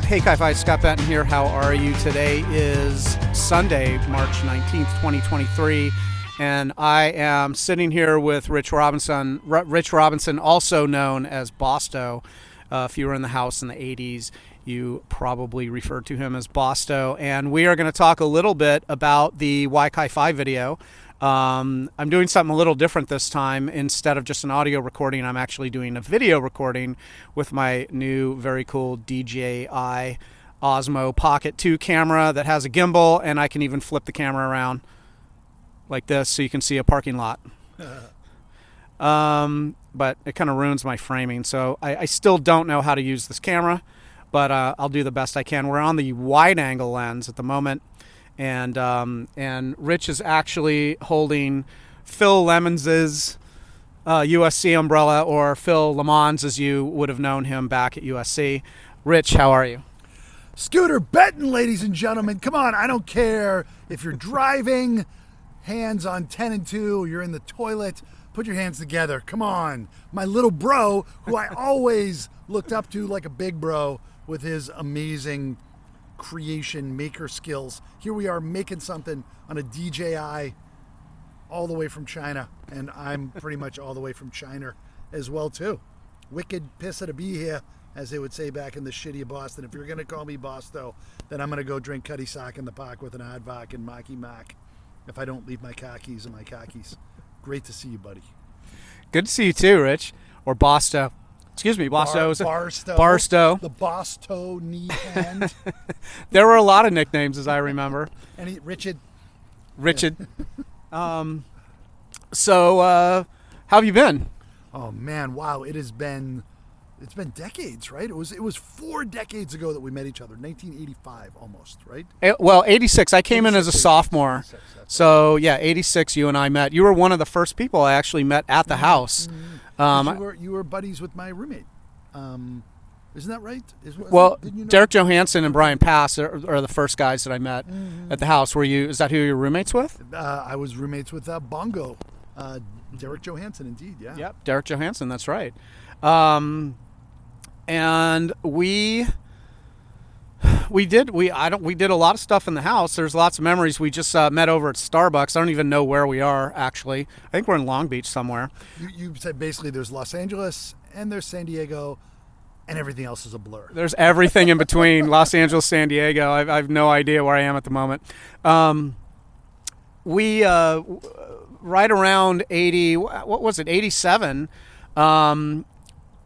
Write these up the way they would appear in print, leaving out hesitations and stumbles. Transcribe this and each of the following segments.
Hey, Ki-Fi, Scott Benton here. How are you? Today is Sunday, March 19th, 2023, and I am sitting here with Rich Robinson. Rich Robinson, also known as Bosto. If you were in the house in the 80s, you probably referred to him as Bosto, and we are going to talk a little bit about the Ki-Fi video. I'm doing something a little different this time. Instead of just an audio recording, I'm actually doing a video recording with my new very cool DJI Osmo Pocket 2 camera that has a gimbal, and I can even flip the camera around like this so you can see a parking lot. But it kind of ruins my framing, so I still don't know how to use this camera, but I'll do the best I can. We're on the wide angle lens at the moment. And Rich is actually holding Phil Lemons's USC umbrella, or Phil Lemons as you would have known him back at USC. Rich, how are you? Scooter Benton, ladies and gentlemen. Come on, I don't care if you're driving, hands on 10 and 2, you're in the toilet, put your hands together. Come on. My little bro, who I always looked up to like a big bro with his amazing creation maker skills. Here we are making something on a DJI all the way from China, and I'm pretty much all the way from China as well too. Wicked pissa to be here, as they would say back in the shitty Boston. If you're gonna call me Bosto, then I'm gonna go drink Cuddy Sock in the park with an Aardvark and Maki Mac if I don't leave my khakis in my khakis. Great to see you, buddy. Good to see you too, Rich, or Bosto. Excuse me, Bosto. Barstow. The Bosto knee hand. There were a lot of nicknames, as I remember. And Richard. So, how have you been? Oh man, wow! It's been decades, right? It was 4 decades ago that we met each other, 1985 almost, right? Well, 86. I came in as a sophomore. 86, so yeah, 86. You and I met. You were one of the first people I actually met at the house. You were buddies with my roommate. Isn't that right? Derek Johansson and Brian Pass are the first guys that I met at the house. Is that who you're roommates with? I was roommates with Bongo. Derek Johansson, indeed, yeah. Yep, Derek Johansson, that's right. And we did a lot of stuff in the house. There's lots of memories. We just met over at Starbucks. I don't even know where we are, actually. I think we're in Long Beach somewhere. You said basically there's Los Angeles and there's San Diego, and everything else is a blur. There's everything in between Los Angeles, San Diego. I have no idea where I am at the moment. We right around 87,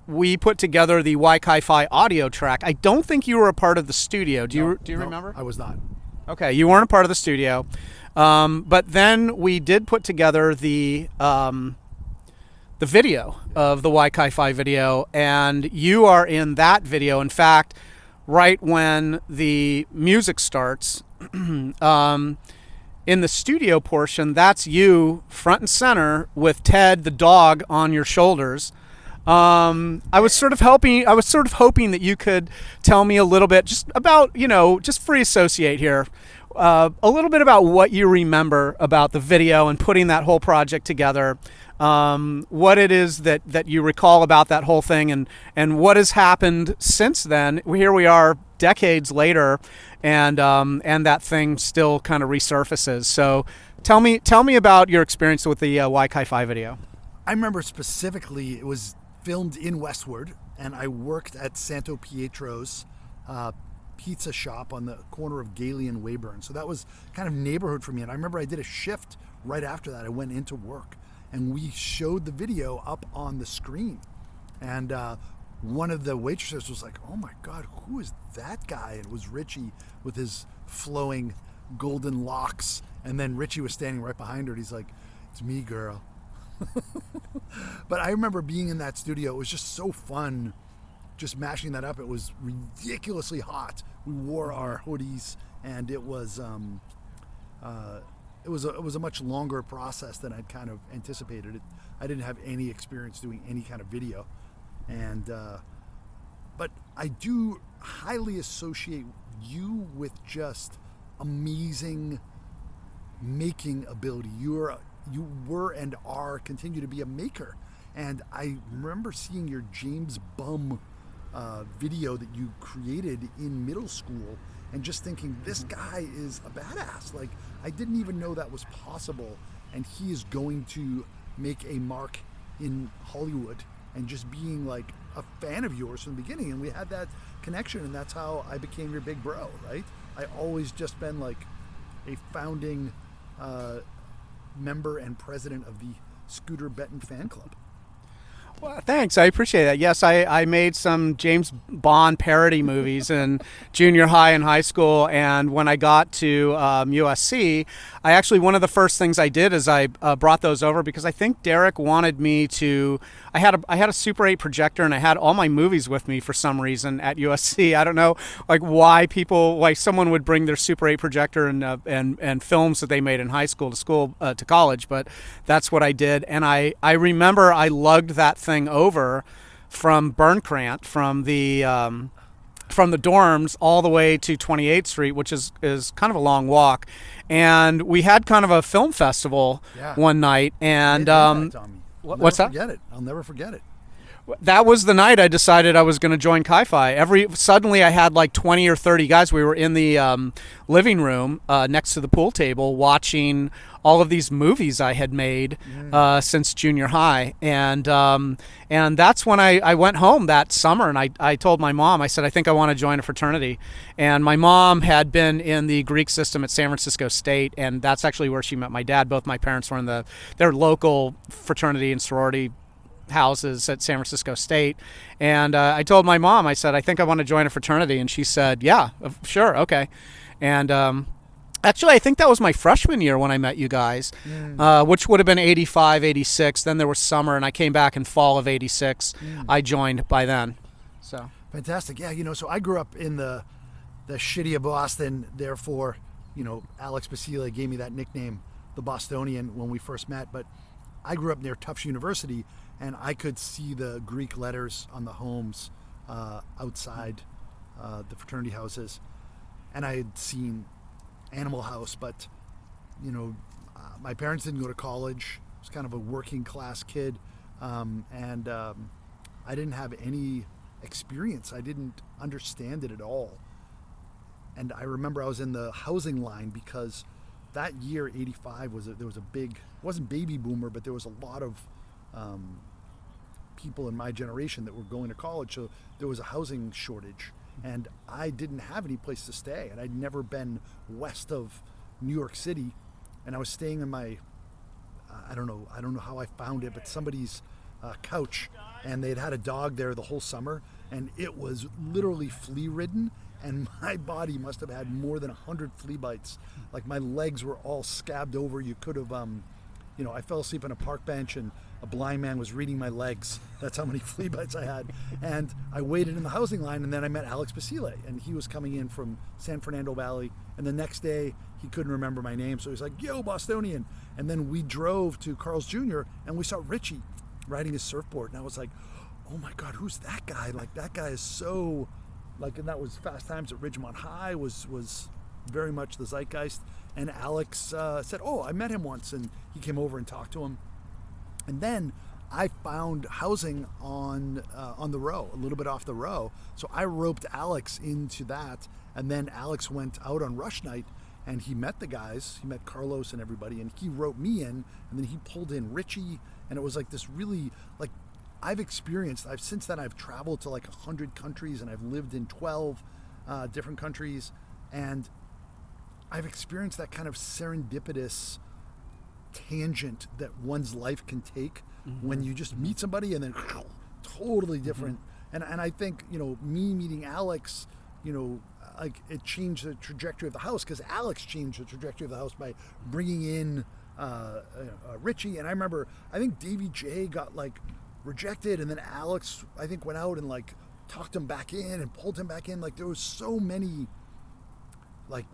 we put together the Ki-Fi audio track. I don't think you were a part of the studio. Do you remember? I was not. Okay, you weren't a part of the studio. But then we did put together the video of the Ki-Fi video, and you are in that video. In fact, right when the music starts, in the studio portion, that's you front and center with Ted the dog on your shoulders. I was sort of hoping that you could tell me a little bit just about, just free associate here, a little bit about what you remember about the video and putting that whole project together, what it is that you recall about that whole thing, and what has happened since then. Here we are decades later, and that thing still kind of resurfaces. So tell me about your experience with the Ki-Fi video. I remember specifically it was filmed in Westward, and I worked at Santo Pietro's pizza shop on the corner of Gailey and Weyburn. So that was kind of neighborhood for me. And I remember I did a shift right after that. I went into work, and we showed the video up on the screen. And one of the waitresses was like, "Oh my God, who is that guy?" And it was Richie with his flowing golden locks. And then Richie was standing right behind her, and he's like, "It's me, girl." But I remember being in that studio. It was just so fun, just mashing that up. It was ridiculously hot. We wore our hoodies, and it was a much longer process than I'd kind of anticipated. I didn't have any experience doing any kind of video, and but I do highly associate you with just amazing making ability. You were and are continue to be a maker. And I remember seeing your James Bum video that you created in middle school, and just thinking, this guy is a badass. Like, I didn't even know that was possible, and he is going to make a mark in Hollywood, and just being like a fan of yours from the beginning. And we had that connection, and that's how I became your big bro, right? I always just been like a founding member and president of the Scooter Benton fan club. Well, thanks. I appreciate that. Yes, I made some James Bond parody movies in junior high and high school. And when I got to USC, I actually, one of the first things I did is I brought those over because I think Derek wanted me to, I had a Super 8 projector, and I had all my movies with me for some reason at USC. I don't know like why someone would bring their Super 8 projector and films that they made in high school to college, but that's what I did. And I remember I lugged that thing over from Burncrant, from the dorms all the way to 28th Street, which is kind of a long walk. And we had kind of a film festival one night. And what's that? I'll never forget it. That was the night I decided I was going to join Chi-Fi. Suddenly I had like 20 or 30 guys. We were in the living room next to the pool table watching all of these movies I had made since junior high. And that's when I went home that summer, and I told my mom, I said, I think I want to join a fraternity. And my mom had been in the Greek system at San Francisco State, and that's actually where she met my dad. Both my parents were in their local fraternity and sorority houses at San Francisco State. And I told my mom, I said, I think I want to join a fraternity. And she said, yeah, sure, okay. And actually, I think that was my freshman year when I met you guys, which would have been 85, 86. Then there was summer, and I came back in fall of 86. I joined by then. So fantastic. Yeah, so I grew up in the shitty of Boston. Therefore, Alex Basile gave me that nickname, the Bostonian, when we first met. But I grew up near Tufts University, and I could see the Greek letters on the homes outside the fraternity houses. And I had seen Animal House, but, my parents didn't go to college. I was kind of a working class kid, and I didn't have any experience. I didn't understand it at all. And I remember I was in the housing line because that year, 85, there was a big, it wasn't baby boomer, but there was a lot of people in my generation that were going to college, so there was a housing shortage, and I didn't have any place to stay, and I'd never been west of New York City, and I was staying in my, I don't know how I found it, but somebody's couch, and they'd had a dog there the whole summer, and it was literally flea ridden, and my body must have had more than 100 flea bites. Like, my legs were all scabbed over. You could have, I fell asleep on a park bench, and a blind man was reading my legs. That's how many flea bites I had. And I waited in the housing line, and then I met Alex Basile, and he was coming in from San Fernando Valley. And the next day, he couldn't remember my name, so he was like, yo, Bostonian. And then we drove to Carl's Jr., and we saw Richie riding his surfboard. And I was like, oh my God, who's that guy? Like, that guy is so, like, and that was Fast Times at Ridgemont High, was very much the zeitgeist. And Alex said, oh, I met him once, and he came over and talked to him. And then I found housing on the row, a little bit off the row. So I roped Alex into that, and then Alex went out on rush night, and he met the guys. He met Carlos and everybody, and he roped me in, and then he pulled in Richie, and it was like this really, like, since then I've traveled to like 100 countries, and I've lived in 12 different countries, and I've experienced that kind of serendipitous tangent that one's life can take when you just meet somebody and then totally different. And I think, me meeting Alex, like, it changed the trajectory of the house, because Alex changed the trajectory of the house by bringing in Richie. And I remember, I think Davey J got like rejected, and then Alex, I think, went out and like talked him back in and pulled him back in. Like, there was so many, like,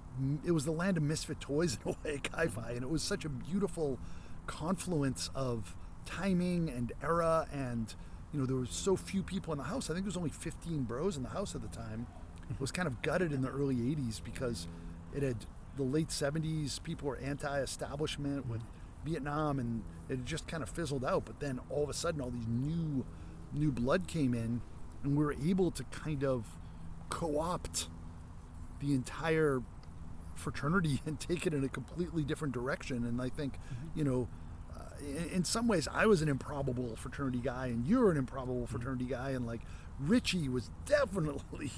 it was the land of misfit toys in a way, Chi-Fi, and it was such a beautiful confluence of timing and era, and there were so few people in the house. I think there was only 15 bros in the house at the time. It was kind of gutted in the early 80s because it had, the late 70s, people were anti-establishment with Vietnam, and it had just kind of fizzled out. But then all of a sudden, all these new blood came in, and we were able to kind of co-opt the entire fraternity and take it in a completely different direction. And I think, you know, in some ways I was an improbable fraternity guy and you're an improbable fraternity guy, and like Richie was definitely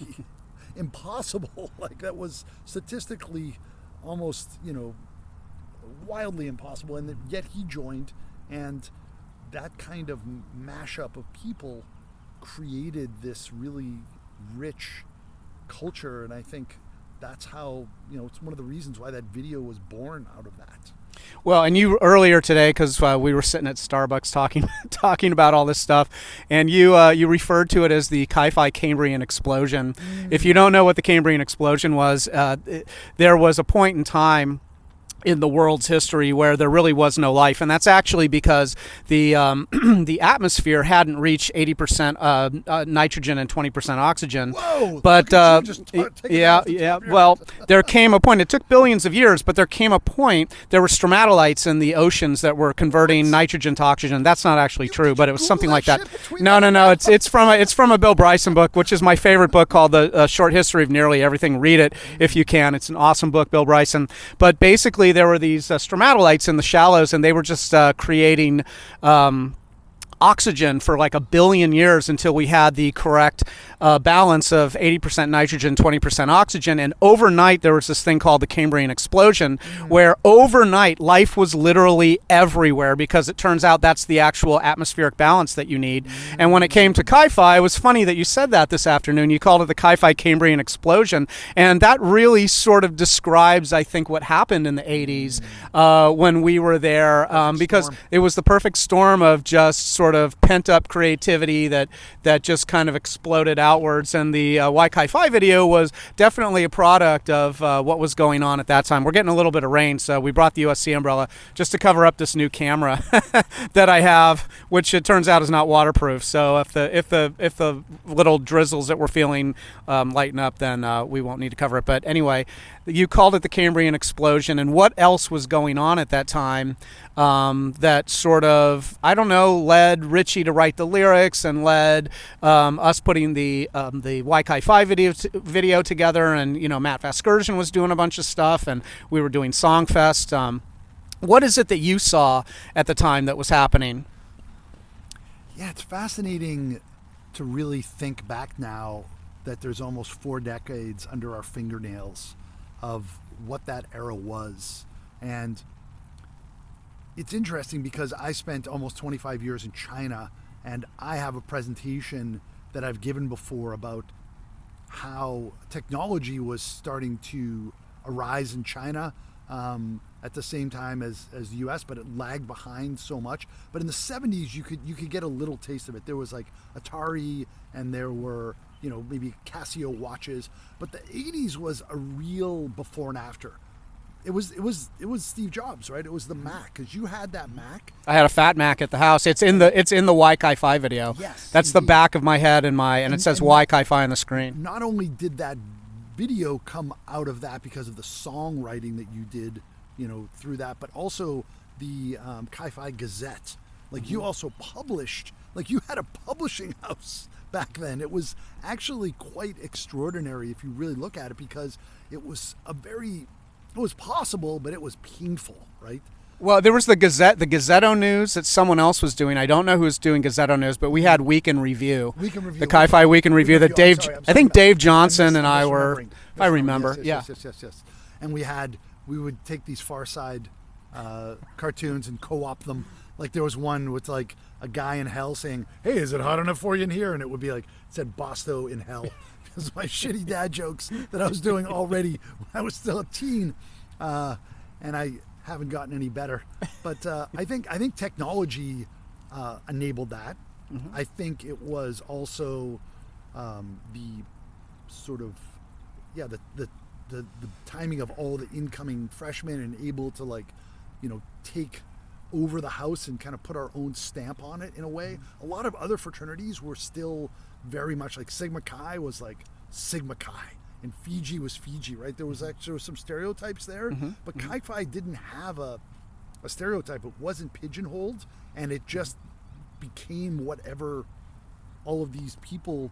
impossible. Like that was statistically almost, you know, wildly impossible, and yet he joined, and that kind of mashup of people created this really rich culture. And I think that's how, you know, it's one of the reasons why that video was born out of that. Well, and you earlier today, because we were sitting at Starbucks talking about all this stuff, and you referred to it as the Chi-Phi Cambrian explosion. If you don't know what the Cambrian explosion was, there was a point in time in the world's history where there really was no life, and that's actually because the the atmosphere hadn't reached 80% nitrogen and 20% oxygen. Whoa! But yeah. Well, there came a point. It took billions of years, but there came a point. There were stromatolites in the oceans that were converting nitrogen to oxygen. That's not actually true, but it was something like that. No. It's from a Bill Bryson book, which is my favorite book, called The Short History of Nearly Everything. Read it if you can. It's an awesome book, Bill Bryson. But basically, there were these stromatolites in the shallows, and they were just creating oxygen for like 1 billion years until we had the correct balance of 80% nitrogen, 20% oxygen. And overnight, there was this thing called the Cambrian explosion, where overnight life was literally everywhere, because it turns out that's the actual atmospheric balance that you need. And when it came to Chi-Phi, it was funny that you said that this afternoon. You called it the Chi-Phi Cambrian explosion, and that really sort of describes, I think, what happened in the 80s when we were there, because it was the perfect storm of just sort of pent-up creativity that just kind of exploded outwards. And the Why Chi-Phi video was definitely a product of what was going on at that time. We're getting a little bit of rain, so we brought the USC umbrella just to cover up this new camera that I have, which it turns out is not waterproof. So if the little drizzles that we're feeling lighten up, then we won't need to cover it. But anyway, you called it the Cambrian explosion, and what else was going on at that time that sort of, I don't know, led Richie to write the lyrics and led us putting the Why Chi-Phi video together, and you know, Matt Vasgersian was doing a bunch of stuff, and we were doing Songfest. What is it that you saw at the time that was happening? Yeah, it's fascinating to really think back now that there's almost 4 decades under our fingernails of what that era was. And it's interesting because I spent almost 25 years in China, and I have a presentation that I've given before about how technology was starting to arise in China at the same time as the US, but it lagged behind so much. But in the 70s, you could get a little taste of it. There was like Atari, and there were, you know, maybe Casio watches. But the 80s was a real before and after. It was Steve Jobs, right? It was the Mac, because you had that Mac. I had a fat Mac at the house. It's in the Why Chi-Phi video. Yes, that's indeed. The back of my head and it says Why Chi-Phi on the screen. Not only did that video come out of that because of the songwriting that you did, you know, through that, but also the Chi-Phi Gazette. Like you also published, like you had a publishing house back then. It was actually quite extraordinary if you really look at it, because it was it was possible, but it was painful, right? Well, there was the Gazzetto News that someone else was doing. I don't know who was doing Gazzetto News, but we had Week in Review. The Chi-Fi Week in Review that Dave, I think Dave Johnson and I were, if I remember. Yes. And we would take these Far Side cartoons and co-opt them. Like there was one with like a guy in hell saying, "Hey, is it hot enough for you in here?" And it would be like, it said Bosto in hell. Because my shitty dad jokes that I was doing already when I was still a teen. And I haven't gotten any better. But I think technology enabled that. Mm-hmm. I think it was also the sort of, the timing of all the incoming freshmen and able to, like, you know, take over the house and kind of put our own stamp on it in a way. A lot of other fraternities were still very much like Sigma Chi was like Sigma Chi, and Fiji was Fiji, right? There was some stereotypes there, but Chi-Phi didn't have a stereotype. It wasn't pigeonholed, and it just became whatever all of these people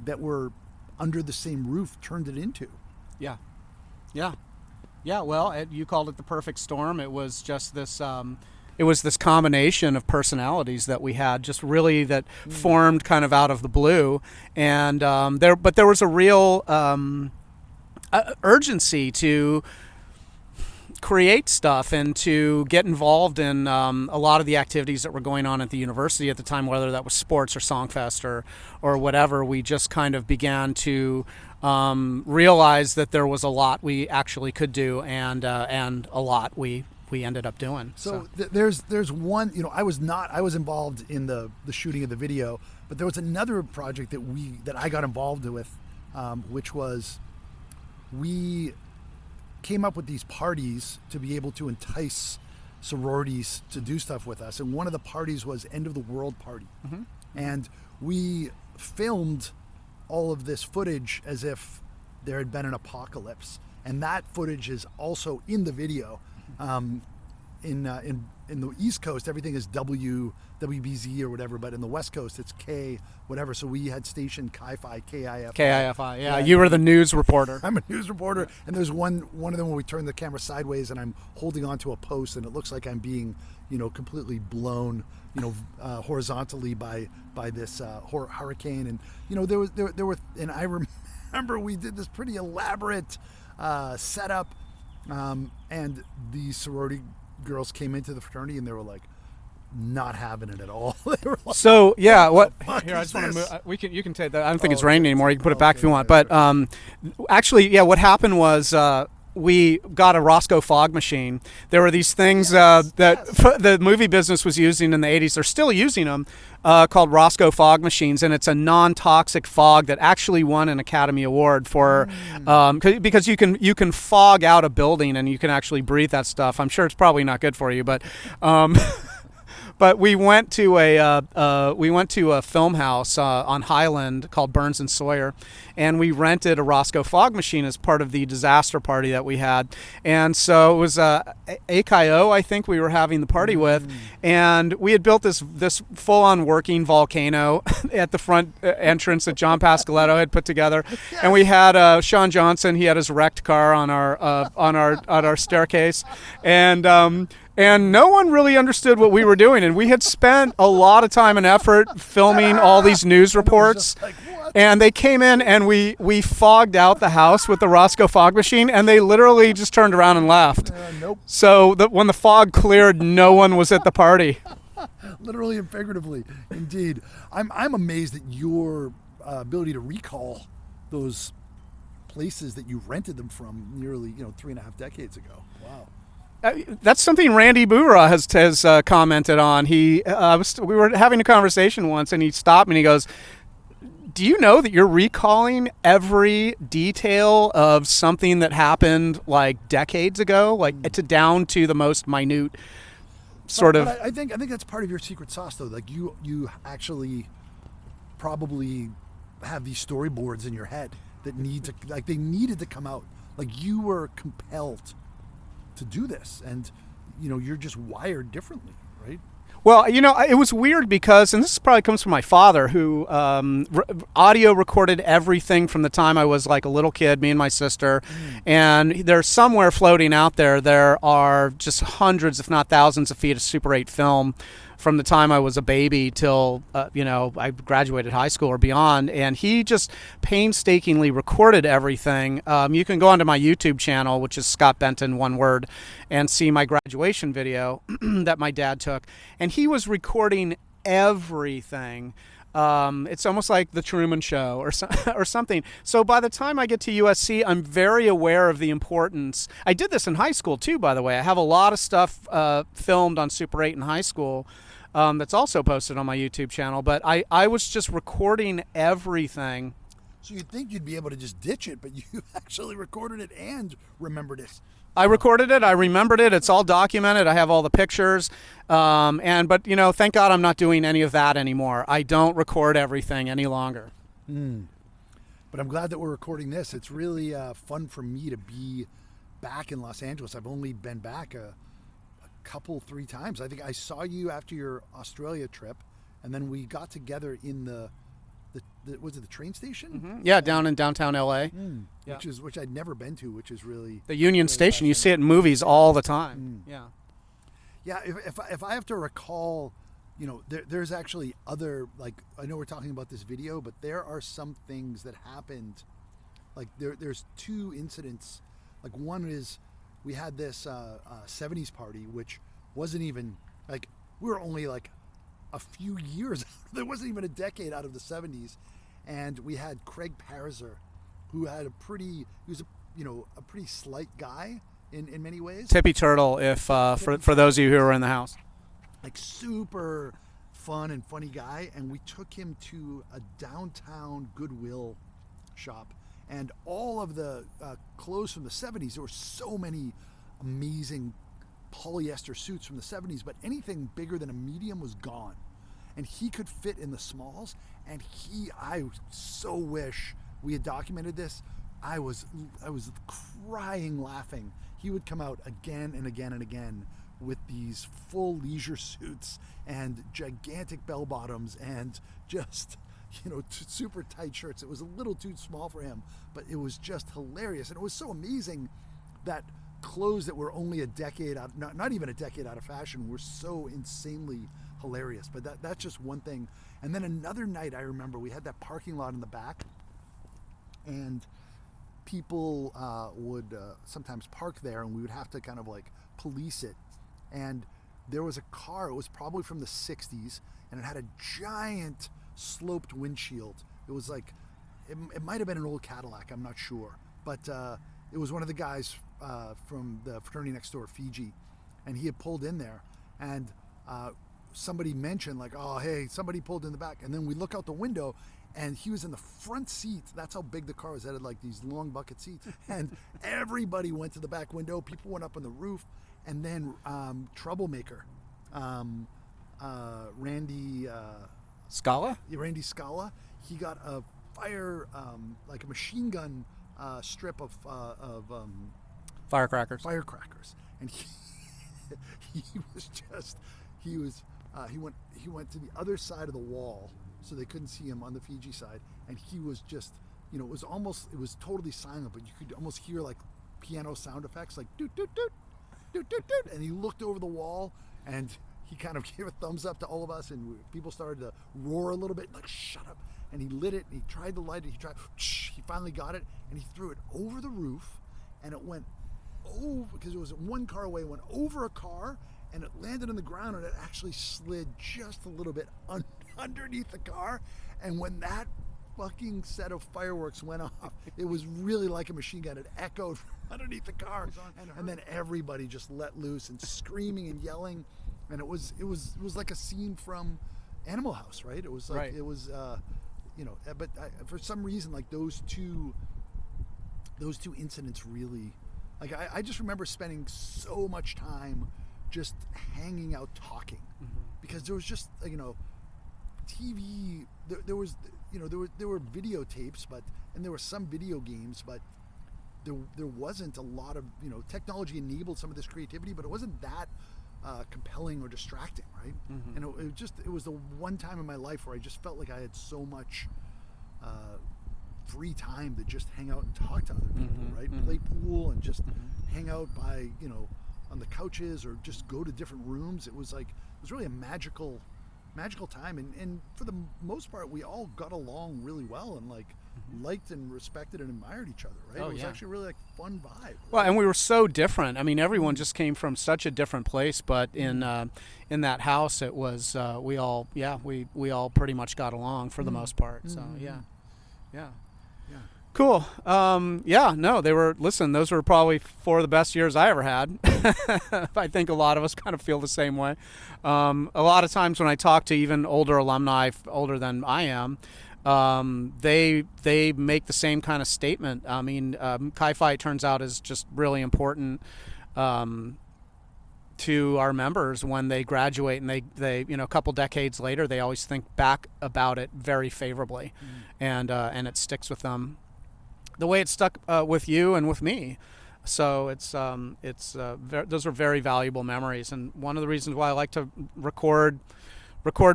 that were under the same roof turned it into. Yeah. Yeah. Yeah, well, you called it the perfect storm. It was just this. It was this combination of personalities that we had, just really that formed kind of out of the blue, and there was a real urgency to create stuff and to get involved in a lot of the activities that were going on at the university at the time, whether that was sports or Songfest or whatever. We just kind of began to realize that there was a lot we actually could do, and a lot we ended up doing. So there's one, I was involved in the shooting of the video, but there was another project that I got involved with, which was we came up with these parties to be able to entice sororities to do stuff with us. And one of the parties was End of the World Party. Mm-hmm. And we filmed all of this footage as if there had been an apocalypse. And that footage is also in the video. In the East Coast, everything is WBZ or whatever, but in the West Coast, it's K whatever. So we had station Ki-Fi, K-I-F-I. K-I-F-I, yeah. You were the news reporter. I'm a news reporter, and there's one of them where we turn the camera sideways, and I'm holding onto a post, and it looks like I'm being, completely blown, horizontally by this hurricane, and there were, and I remember we did this pretty elaborate setup, and the sorority girls came into the fraternity, and they were like, not having it at all. They were like, so yeah, what? Here, I just want to move. You can take that. I don't think it's raining anymore. You can put it back if you want. But actually, yeah, what happened was we got a Roscoe fog machine. There were these things that the movie business was using in the 80s. They're still using them, called Roscoe fog machines, and it's a non-toxic fog that actually won an Academy Award for because you can fog out a building and you can actually breathe that stuff. I'm sure it's probably not good for you, but. But we went to a film house on Highland called Burns and Sawyer, and we rented a Roscoe fog machine as part of the disaster party that we had. And so it was AKIO, I think we were having the party with, and we had built this full-on working volcano at the front entrance that John Pascaletto had put together. Yes. And we had Sean Johnson. He had his wrecked car on our staircase, and no one really understood what we were doing. And we had spent a lot of time and effort filming all these news reports. And they came in and we fogged out the house with the Roscoe fog machine, and they literally just turned around and left. Nope. So when the fog cleared, no one was at the party. Literally and figuratively, indeed. I'm amazed at your ability to recall those places that you rented them from nearly 3.5 decades ago. Wow. That's something Randy Boura has commented on. We were having a conversation once, and he stopped me and he goes, "Do you know that you're recalling every detail of something that happened like decades ago, like down to the most minute sort of?" I think that's part of your secret sauce, though. Like you actually probably have these storyboards in your head that they needed to come out. Like you were compelled to do this, and you're just wired differently, right? Well, it was weird because, and this probably comes from my father, who audio recorded everything from the time I was like a little kid, me and my sister, and there's somewhere floating out there are just hundreds, if not thousands of feet of Super 8 film from the time I was a baby till, I graduated high school or beyond. And he just painstakingly recorded everything. You can go onto my YouTube channel, which is Scott Benton, one word, and see my graduation video that my dad took. And he was recording everything. It's almost like the Truman Show or something. So by the time I get to USC, I'm very aware of the importance. I did this in high school too, by the way. I have a lot of stuff filmed on Super 8 in high school that's also posted on my YouTube channel. But I was just recording everything. So you'd think you'd be able to just ditch it, but you actually recorded it and remembered it. I recorded it. I remembered it. It's all documented. I have all the pictures. But thank God I'm not doing any of that anymore. I don't record everything any longer. But I'm glad that we're recording this. It's really fun for me to be back in Los Angeles. I've only been back a couple, 3 times. I think I saw you after your Australia trip, and then we got together in the was it the train station? Yeah, down in downtown LA. Yeah. Which I'd never been to, which is really The Union really Station. You see it in movies all the time. Yeah. Yeah, if I have to recall, there's actually other, like, I know we're talking about this video, but there are some things that happened. Like there's two incidents. Like one is we had this 70s party, which wasn't even like, we were only like a few years. There wasn't even a decade out of the 70s, and we had Craig Parzer, who had he was a pretty slight guy in many ways. Tippy Turtle, if for those of you who are in the house. Like super fun and funny guy, and we took him to a downtown Goodwill shop, and all of the clothes from the 70s, there were so many amazing polyester suits from the 70s, but anything bigger than a medium was gone, and he could fit in the smalls. And I so wish we had documented this. I was crying laughing. He would come out again and again and again with these full leisure suits and gigantic bell bottoms and just super tight shirts. It was a little too small for him, but it was just hilarious. And it was so amazing that clothes that were only a decade out, not even a decade out of fashion, were so insanely hilarious. But that's just one thing. And then another night, I remember we had that parking lot in the back, and people would sometimes park there, and we would have to kind of like police it. And there was a car, it was probably from the 60s, and it had a giant sloped windshield. It was like, it might have been an old Cadillac, I'm not sure. But it was one of the guys from the fraternity next door, Fiji, and he had pulled in there, and somebody mentioned like, oh, hey, somebody pulled in the back. And then we look out the window, and he was in the front seat. That's how big the car was. It had like these long bucket seats, and everybody went to the back window. People went up on the roof. And then Troublemaker, Randy Scala? Randy Scala, he got a fire, like a machine gun strip of Firecrackers. And he went to the other side of the wall, so they couldn't see him on the Fiji side, and he was just, it was totally silent, but you could almost hear like piano sound effects, like doot doot doot. And he looked over the wall, and he kind of gave a thumbs up to all of us, and people started to roar a little bit, like, shut up. And he lit it, and he tried to light it, he finally got it, and he threw it over the roof, and it went over, because it was one car away, it went over a car, and it landed on the ground, and it actually slid just a little bit underneath the car. And when that fucking set of fireworks went off, it was really like a machine gun. It echoed from underneath the car, and then everybody just let loose and screaming and yelling, and it was like a scene from Animal House, right? It was like, right. It was but for some reason, like those two incidents really, like I just remember spending so much time just hanging out talking, because there was just TV, there were videotapes, and there were some video games, but there wasn't a lot of, technology enabled some of this creativity, but it wasn't that compelling or distracting, right? And it was the one time in my life where I just felt like I had so much free time to just hang out and talk to other people, right? Play pool and just hang out by, on the couches, or just go to different rooms. It was really a magical time, and for the most part we all got along really well, and liked and respected and admired each other, right? It was actually really fun vibe, right? Well, and we were so different. I mean, everyone just came from such a different place, but in that house it was we all pretty much got along for the most part. So yeah. Cool. Those were probably 4 of the best years I ever had. I think a lot of us kind of feel the same way. A lot of times when I talk to even older alumni, older than I am, they make the same kind of statement. I mean, Chi-Phi, it turns out, is just really important to our members when they graduate, and they a couple decades later, they always think back about it very favorably, and it sticks with them the way it stuck with you and with me. So those are very valuable memories, and one of the reasons why I like to record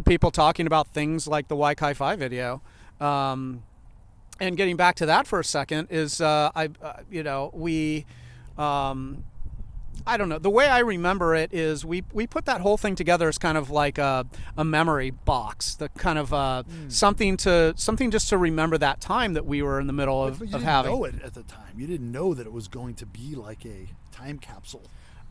people talking about things like the Why Chi-Phi video, And getting back to that for a second is, we, I don't know. The way I remember it is we put that whole thing together as kind of like a memory box, the kind of something just to remember that time that we were in the middle of, But you didn't having. know it at the time. You didn't know that it was going to be like a time capsule.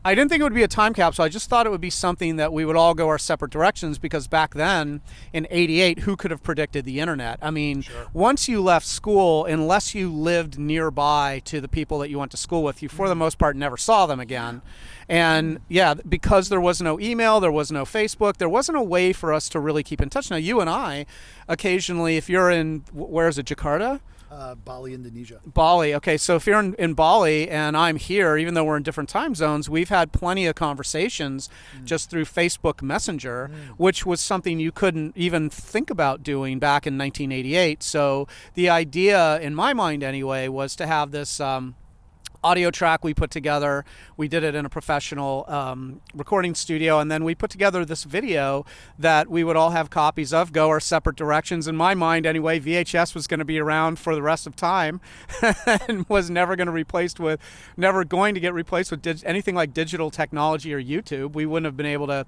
I didn't think it would be a time capsule. I just thought it would be something that we would all go our separate directions, because back then in '88, who could have predicted the internet? I mean, once you left school, unless you lived nearby to the people that you went to school with, you for the most part never saw them again. And yeah, because there was no email, there was no Facebook, there wasn't a way for us to really keep in touch. Now, you and I, occasionally, if you're in, where is it, Jakarta? Bali, Indonesia. Bali. Okay, so if you're in Bali and I'm here, even though we're in different time zones, we've had plenty of conversations just through Facebook Messenger, which was something you couldn't even think about doing back in 1988. So the idea, in my mind anyway, was to have this audio track we put together. We did it in a professional recording studio, and then we put together this video that we would all have copies of, go our separate directions. In my mind anyway, VHS was going to be around for the rest of time and was never going to get replaced with anything like digital technology or YouTube. We wouldn't have been able to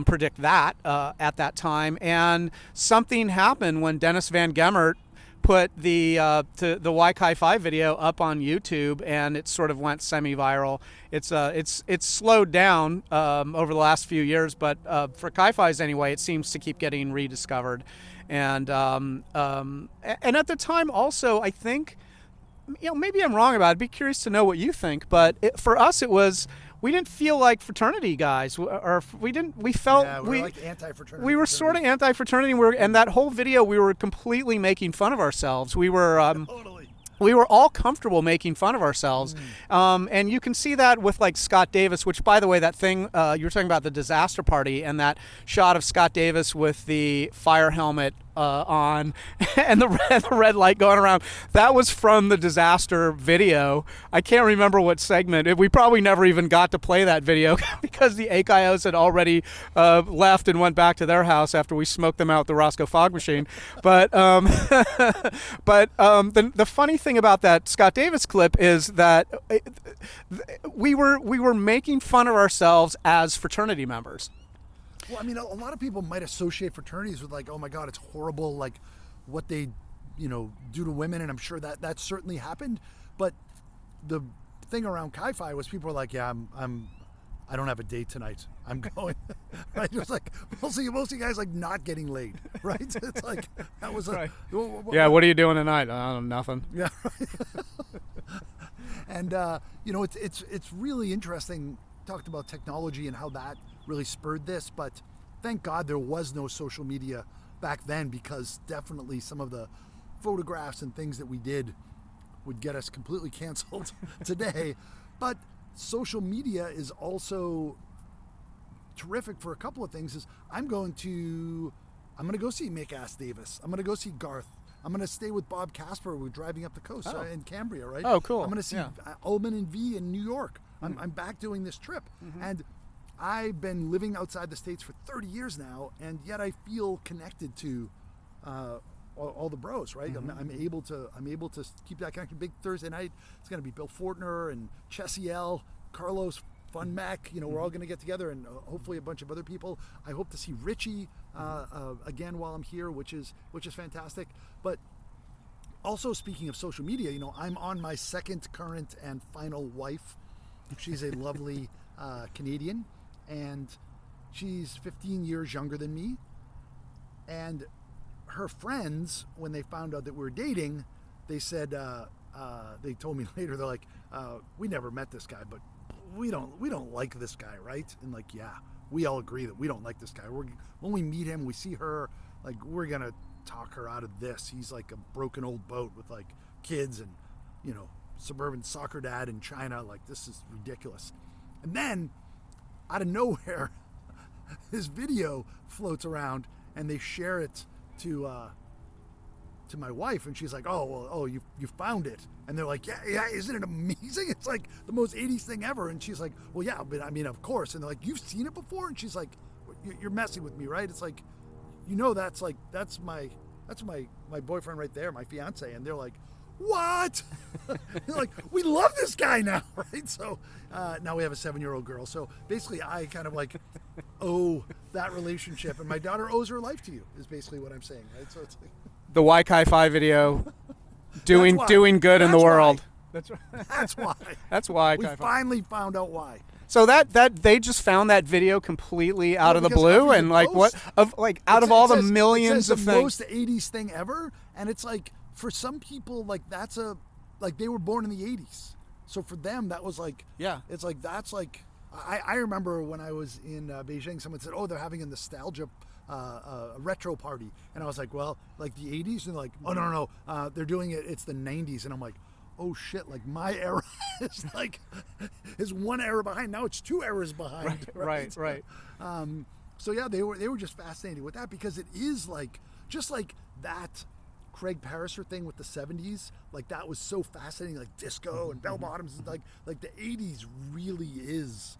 predict that at that time. And something happened when Dennis Van Gemert put the Wi-Fi video up on YouTube, and it sort of went semi-viral. It's slowed down over the last few years, but for Ki-Fis anyway, it seems to keep getting rediscovered. And at the time also, I think, maybe I'm wrong about it. I'd be curious to know what you think, but for us it was, we didn't feel like fraternity guys, or we felt we were like anti-fraternity. We were sort of anti-fraternity, and that whole video we were completely making fun of ourselves. We were Totally. we were all comfortable making fun of ourselves. And you can see that with like Scott Davis, which, by the way, that thing you were talking about, the disaster party, and that shot of Scott Davis with the fire helmet on and the red light going around, that was from the disaster video. I can't remember what segment. We probably never even got to play that video because the AKIOs had already left and went back to their house after we smoked them out with the Roscoe fog machine. But the funny thing about that Scott Davis clip is that we were making fun of ourselves as fraternity members. Well, I mean, a lot of people might associate fraternities with like, oh my God, it's horrible, like what they, do to women, and I'm sure that certainly happened. But the thing around Ki-Fi was people were like, yeah, I don't have a date tonight, I'm going. Right? Just like most of you guys like not getting laid, right? It's like that was right. Yeah, what are you doing tonight? Nothing. Yeah. Right. And it's really interesting. Talked about technology and how that really spurred this, but thank God there was no social media back then, because definitely some of the photographs and things that we did would get us completely canceled today. But social media is also terrific for a couple of things. I'm going to go see Mick Ass Davis. I'm going to go see Garth. I'm going to stay with Bob Casper. We're driving up the coast in Cambria, right? Oh, cool. I'm going to see Ullman and V in New York. I'm back doing this trip. And I've been living outside the States for 30 years now, and yet I feel connected to all the bros, right? I'm able to keep that connection. Big Thursday night, it's going to be Bill Fortner and Chessiel, Carlos, Fun Mac. We're all going to get together, and hopefully a bunch of other people. I hope to see Richie again while I'm here, which is fantastic. But also, speaking of social media, I'm on my second current and final wife. She's a lovely Canadian, and she's 15 years younger than me. And her friends, when they found out that we were dating, they said, they told me later, they're like, we never met this guy, but we don't like this guy, right? And like, yeah, we all agree that we don't like this guy. When we meet him, we see her, like, we're gonna talk her out of this. He's like a broken old boat with like kids and, suburban soccer dad in China. Like, this is ridiculous. And then out of nowhere, his video floats around, and they share it to my wife, and she's like, you found it. And they're like, yeah, isn't it amazing? It's like the most 80s thing ever. And she's like, well, yeah, but I mean, of course. And they're like, you've seen it before? And she's like, you're messing with me, right? It's like, that's that's my boyfriend right there, my fiance. And they're like, what? They're like, we love this guy now, right? So now we have a 7-year-old girl. So basically, I kind of like owe that relationship, and my daughter owes her life to you. Is basically what I'm saying, right? So it's like The Y-Ki-Fi video, doing good in the world. That's right. That's why. That's why. We finally found out why. So that they just found that video completely out of the blue, and like most, what of like out of all the millions of the things. most 80s thing ever, and it's like for some people like that's a like they were born in the 80s, so for them that was like it's like that's like I remember when I was in Beijing, someone said, oh, they're having a nostalgia retro party, and I was like, well, like the 80s, and they're like, oh no, they're doing it's the 90s, and I'm like, oh shit, like my era is one era behind. Now it's 2 eras behind. Right. So yeah, they were just fascinated with that, because it is like just like that Craig Pariser thing with the 70s, like that was so fascinating, like disco and bell bottoms, like the 80s really is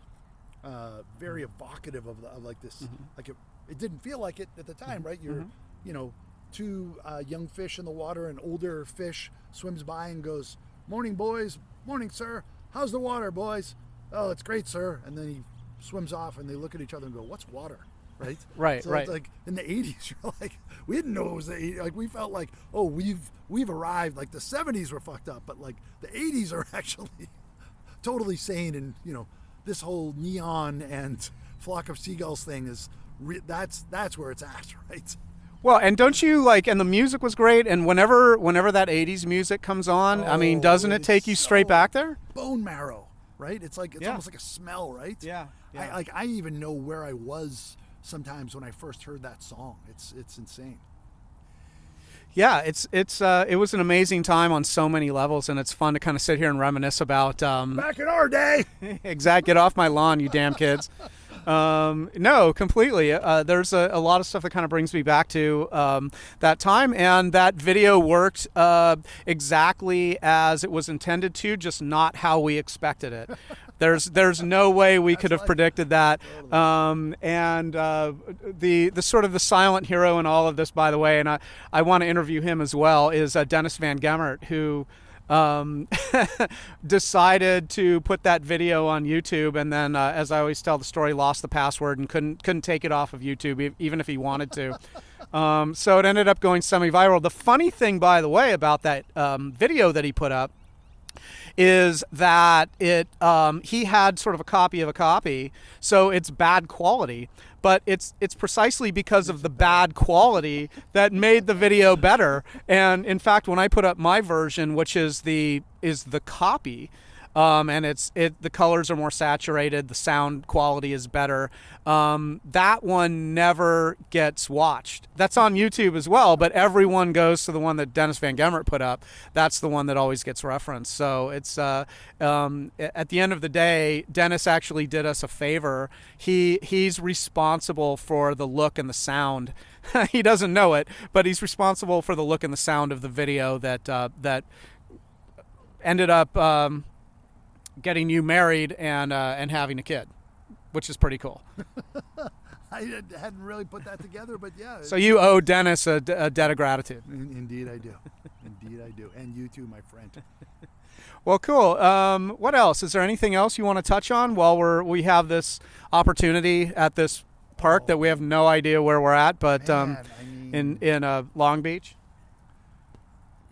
very evocative of like this, like it didn't feel like it at the time, right? You're you know, 2 young fish in the water, an older fish swims by and goes, morning boys, morning sir, how's the water boys? Oh, it's great sir. And then he swims off, and they look at each other and go, what's water? Right. So it's like in the 80s, you're like, we didn't know it was the 80s. Like we felt like, oh, we've arrived. Like the 70s were fucked up, but like the 80s are actually totally sane. And you know, this whole neon and flock of seagulls thing is that's where it's at, right? Well, and don't you like? And the music was great. And whenever that '80s music comes on, I mean, doesn't it take you straight back there? Bone marrow, right? It's like almost like a smell, right? Yeah. I even know where I was sometimes when I first heard that song. It's insane. Yeah, it was an amazing time on so many levels, and it's fun to kind of sit here and reminisce about back in our day. Exact. Get off my lawn, you damn kids. No, completely. There's a lot of stuff that kind of brings me back to that time, and that video worked exactly as it was intended to, just not how we expected it. There's no way we could have predicted that. And the sort of the silent hero in all of this, by the way, and I want to interview him as well, is Dennis Van Gemmert, who decided to put that video on YouTube, and then as I always tell the story, lost the password and couldn't take it off of YouTube even if he wanted to. So it ended up going semi-viral. The funny thing, by the way, about that video that he put up is that he had sort of a copy, so it's bad quality. But it's precisely because of the bad quality that made the video better. And in fact, when I put up my version, which is the copy, and the colors are more saturated, the sound quality is better, that one never gets watched. That's on YouTube as well, but everyone goes to the one that Dennis Van Gemmert put up. That's the one that always gets referenced. So it's at the end of the day, Dennis actually did us a favor. He's responsible for the look and the sound. He doesn't know it, but he's responsible for the look and the sound of the video that ended up getting you married and having a kid, which is pretty cool. I hadn't really put that together, but yeah. So you owe Dennis a debt of gratitude. Indeed I do. Indeed I do. And you too, my friend. Well, cool. What else? Is there anything else you want to touch on while we have this opportunity at this park that we have no idea where we're at, but in Long Beach?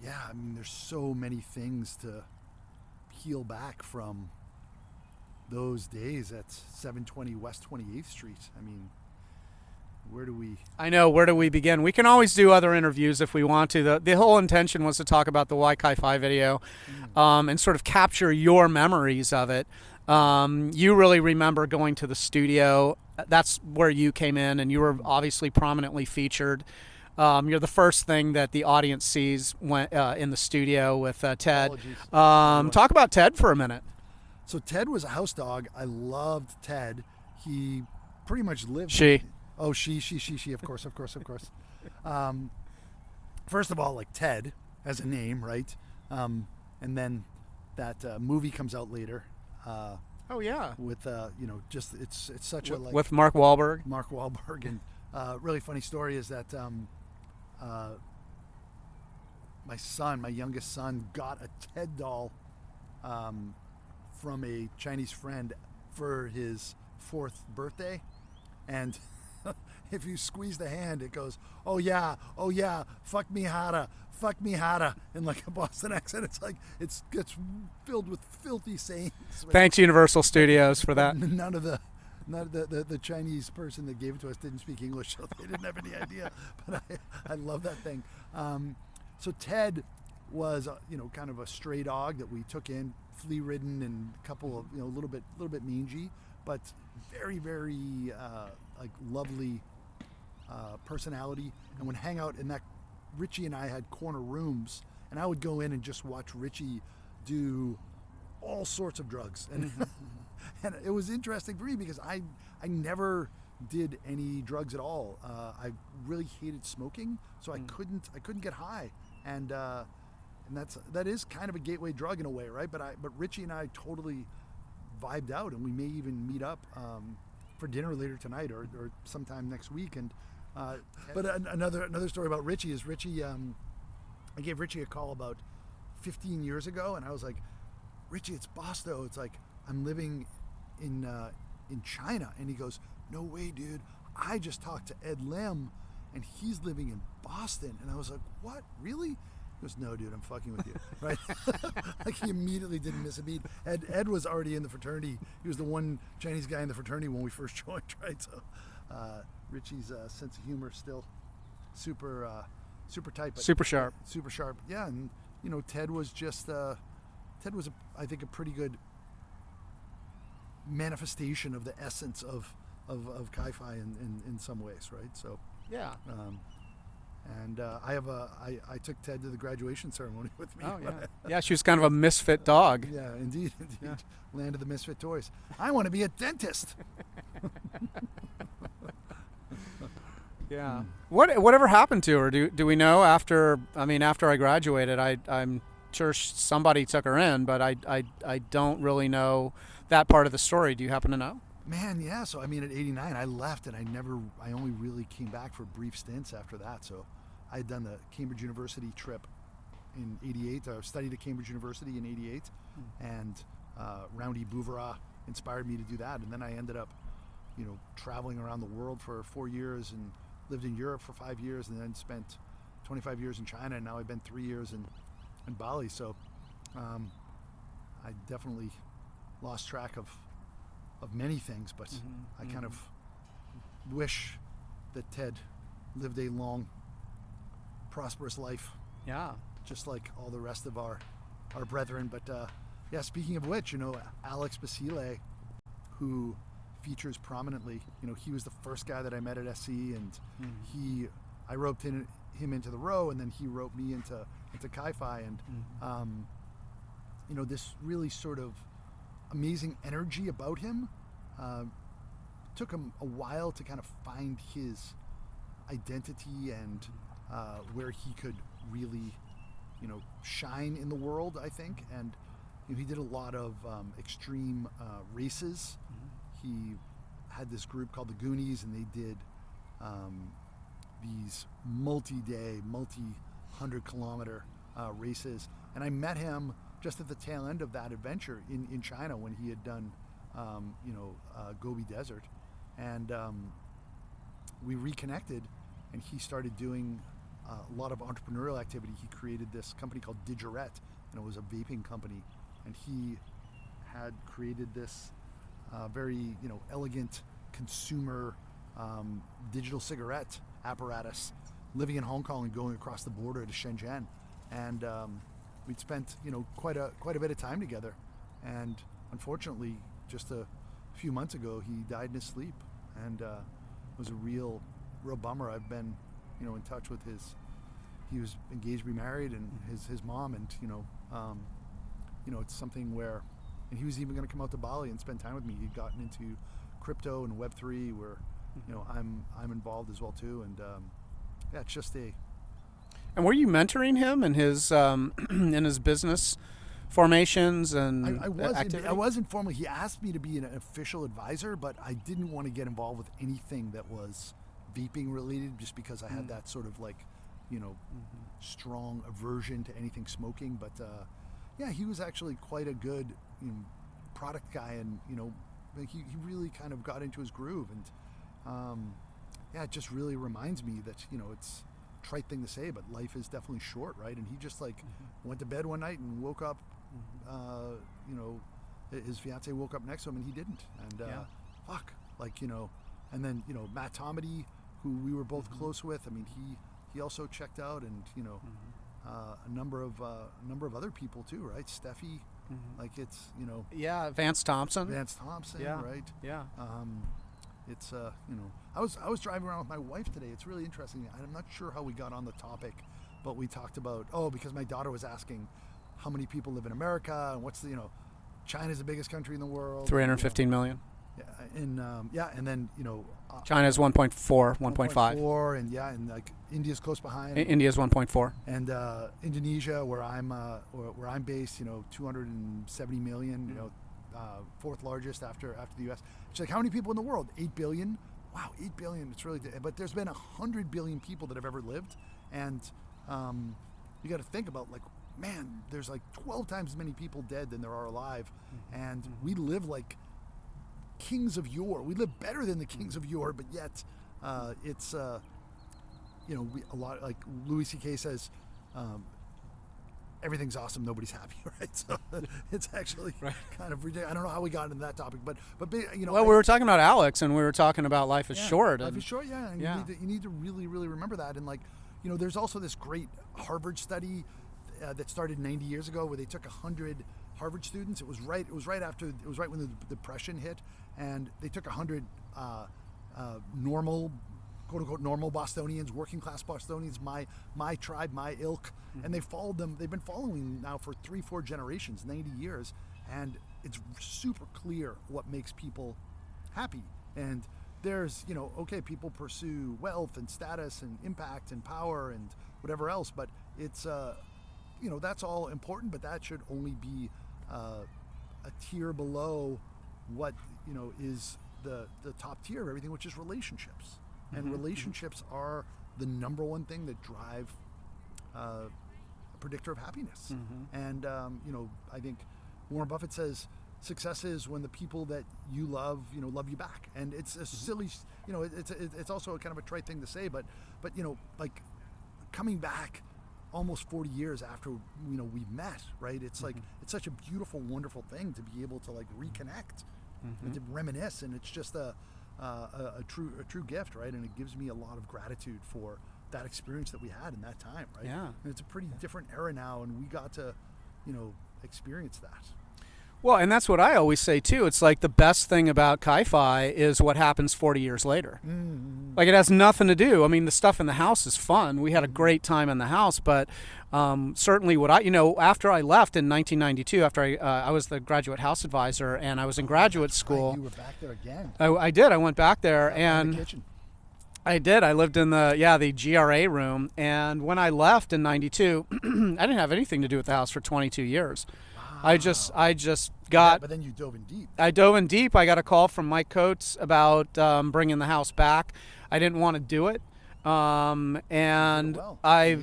Yeah, I mean, there's so many things to peel back from those days at 720 West 28th Street. I mean, where do we begin? We can always do other interviews if we want to. The whole intention was to talk about the Y-Ki-Fi video and sort of capture your memories of it. You really remember going to the studio. That's where you came in, and you were obviously prominently featured. You're the first thing that the audience sees when in the studio with Ted. Talk about Ted for a minute. So Ted was a house dog. I loved Ted. He pretty much lived. She. Oh, she. Of course. First of all, like Ted as a name, right? And then that movie comes out later. Oh yeah. With just it's such a like with Mark Wahlberg. And really funny story is that my youngest son, got a Ted doll from a Chinese friend for his 4th birthday, and if you squeeze the hand, it goes, oh yeah, fuck me harder, in like a Boston accent. It's like it's filled with filthy sayings. Thanks, Universal Studios, for that. None of the Chinese person that gave it to us didn't speak English, so they didn't have any idea. But I love that thing. So Ted was kind of a stray dog that we took in, flea ridden and a couple of a little bit mangy, but very very like lovely personality, and would hang out in that. Richie and I had corner rooms, and I would go in and just watch Richie do all sorts of drugs, and and it was interesting for me because I never did any drugs at all. I really hated smoking, so I couldn't get high, and that is kind of a gateway drug in a way, right? But Richie and I totally vibed out, and we may even meet up for dinner later tonight or sometime next week. And but another story about Richie is Richie. I gave Richie a call about 15 years ago, and I was like, Richie, it's Bosto. It's like I'm living in China, and he goes, no way, dude. I just talked to Ed Lim, and he's living in Boston. And I was like, what? Really? He goes, no, dude, I'm fucking with you, right? Like he immediately didn't miss a beat. Ed was already in the fraternity. He was the one Chinese guy in the fraternity when we first joined, right? So Richie's sense of humor is still super tight, but super sharp. Super sharp, yeah. And Ted was just I think a pretty good manifestation of the essence of Kai-Fi in some ways, right? So yeah. And I took Ted to the graduation ceremony with me. Oh yeah, yeah. She was kind of a misfit dog. Yeah, indeed. Yeah. Land of the misfit toys. I want to be a dentist. Yeah. Whatever happened to her? Do we know after? I mean, after I graduated, I'm sure somebody took her in, but I don't really know that part of the story. Do you happen to know? Man, yeah. So I mean, at 89, I left, and I only really came back for brief stints after that. So I had done the Cambridge University trip in '88. I studied at Cambridge University in '88, and Roundy Bouvera inspired me to do that. And then I ended up, traveling around the world for 4 years and lived in Europe for 5 years, and then spent 25 years in China, and now I've been 3 years in Bali. So I definitely lost track of many things, but I kind of wish that Ted lived a long, prosperous life. Yeah. Just like all the rest of our brethren. But yeah, speaking of which, Alex Basile, who features prominently, he was the first guy that I met at SC, and I roped him into the row, and then he roped me into Kai-Fi, and this really sort of amazing energy about him. Took him a while to kind of find his identity and where he could really, shine in the world, I think. And he did a lot of extreme races. He had this group called the Goonies, and they did these multi-day, multi-100-kilometer races. And I met him just at the tail end of that adventure in China when he had done, Gobi Desert. And we reconnected, and he started doing a lot of entrepreneurial activity. He created this company called Digiret, and it was a vaping company. And he had created this very, elegant consumer digital cigarette apparatus, living in Hong Kong and going across the border to Shenzhen. And we'd spent, quite a bit of time together. And unfortunately, just a few months ago, he died in his sleep, and it was a real bummer. I've been, in touch with he was engaged to be married, and his mom, and it's something where, and he was even going to come out to Bali and spend time with me. He'd gotten into crypto and Web3, where I'm involved as well too, and yeah, it's just a. And were you mentoring him in his in his business formations and I was informally. He asked me to be an official advisor, but I didn't want to get involved with anything that was vaping related, just because I had that sort of like strong aversion to anything smoking. But yeah, he was actually quite a good product guy, and he really kind of got into his groove. And yeah, it just really reminds me that it's a trite thing to say, but life is definitely short, right? And he just went to bed one night and woke up. His fiance woke up next to him and he didn't. And fuck, and then Matt Tomedy, who we were both close with. I mean, he also checked out, and a number of other people too, right? Steffi, it's Vance Thompson, yeah, right? Yeah. It's I was driving around with my wife today. It's really interesting. I'm not sure how we got on the topic, but we talked about because my daughter was asking how many people live in America and what's China's the biggest country in the world. 315 million. Yeah, and then China's 1.4, 1.5. And India's close behind. India's 1.4. And Indonesia, where I'm based, 270 million. Fourth largest after the U.S. It's like, how many people in the world? 8 billion. Wow, 8 billion. It's really, but there's been 100 billion people that have ever lived, and you got to think about man, there's 12 times as many people dead than there are alive, and we live like kings of yore. We live better than the kings of yore, but yet it's a lot, like Louis C.K. says, everything's awesome, nobody's happy, right? So it's actually kind of ridiculous. I don't know how we got into that topic, but well, we were talking about Alex, and we were talking about life is short. Life is short, yeah. And you need to really, really remember that. And there's also this great Harvard study that started 90 years ago, where they took 100 Harvard students. It was right when the Depression hit, and they took 100 normal, quote unquote, normal Bostonians, working class Bostonians, my tribe, my ilk, and they followed them. They've been following now for 3-4 generations, 90 years, and it's super clear what makes people happy. And there's, people pursue wealth and status and impact and power and whatever else, but it's that's all important, but that should only be a tier below what is the top tier of everything, which is relationships. And relationships are the number one thing that drive a predictor of happiness. And I think Warren Buffett says success is when the people that you love love you back. And it's a silly, it's also kind of a trite thing to say, but coming back almost 40 years after we've met, right? It's it's such a beautiful, wonderful thing to be able to reconnect and to reminisce, and it's just a true gift, right? And it gives me a lot of gratitude for that experience that we had in that time, right? Yeah. And it's a pretty different era now, and we got to experience that. Well, and that's what I always say too. It's like the best thing about Chi-Fi is what happens 40 years later. Like, it has nothing to do. I mean, the stuff in the house is fun. We had a great time in the house, but certainly what after I left in 1992, after I was the graduate house advisor and I was in graduate school. You were back there again. I did. I went back there and in the kitchen. I did. I lived in the GRA room, and when I left in 92, I didn't have anything to do with the house for 22 years. I just got. But then you dove in deep. I dove in deep. I got a call from Mike Coates about bringing the house back. I didn't want to do it, and I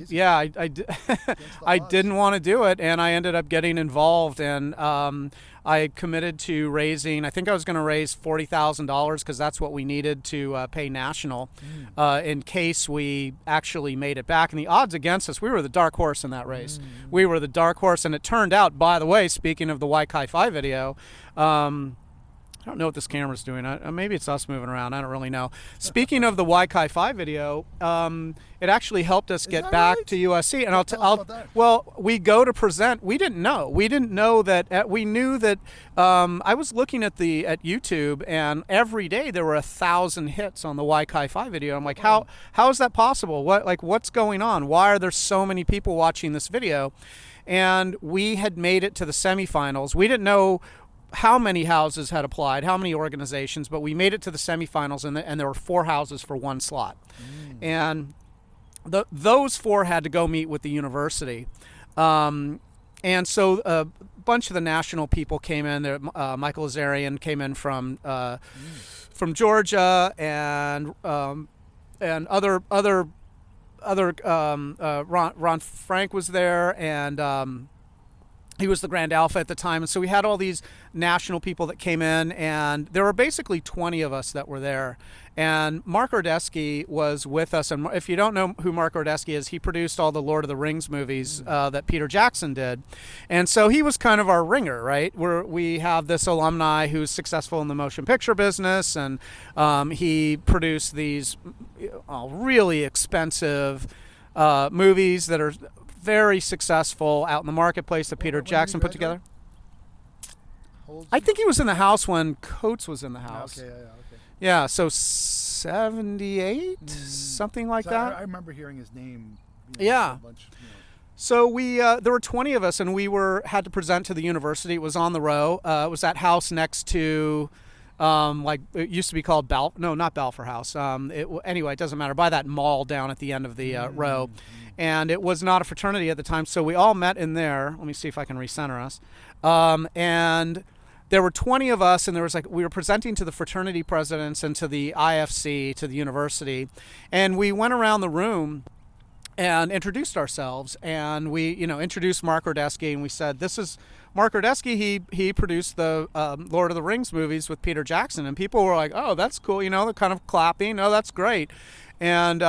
didn't want to do it, and I ended up getting involved, and I committed to raising. I think I was going to raise $40,000 because that's what we needed to pay National in case we actually made it back. And the odds against us, we were the dark horse in that race. We were the dark horse, and it turned out. By the way, speaking of the Chi-Fi video. I don't know what this camera's doing. Maybe it's us moving around. I don't really know. Speaking of the Chi-Fi video, it actually helped us get back to USC. And well, we go to present. We didn't know. We didn't know that. We knew that. I was looking at YouTube, and every day there were 1,000 hits on the Chi-Fi video. I'm like, how is that possible? What's going on? Why are there so many people watching this video? And we had made it to the semifinals. We didn't know how many houses had applied, how many organizations, but we made it to the semifinals, and there were 4 houses for 1 slot. And those 4 had to go meet with the university. And so a bunch of the national people came in. Michael Azarian came in from Georgia, and other other Ron Frank was there, and he was the Grand Alpha at the time, and so we had all these national people that came in, and there were basically 20 of us that were there. And Mark Ordesky was with us, and if you don't know who Mark Ordesky is, he produced all the Lord of the Rings movies that Peter Jackson did. And so he was kind of our ringer, right? We have this alumni who's successful in the motion picture business, and he produced these really expensive movies that are very successful out in the marketplace that Peter Jackson put together. I think he was in the house when Coates was in the house. Okay. Yeah, so 78, something like that. I remember hearing his name. Yeah. A bunch, So there were 20 of us, and we had to present to the university. It was on the row. It was that house next to, it used to be called not Balfour House. Anyway, it doesn't matter. By that mall down at the end of the row. And it was not a fraternity at the time, so we all met in there. Let me see if I can recenter us. And there were 20 of us, and we were presenting to the fraternity presidents and to the IFC, to the university. And we went around the room and introduced ourselves, and we introduced Mark Ordesky, and we said, this is Mark Ordesky. He produced the Lord of the Rings movies with Peter Jackson, and people were like, oh, that's cool, they're kind of clapping, oh, that's great. And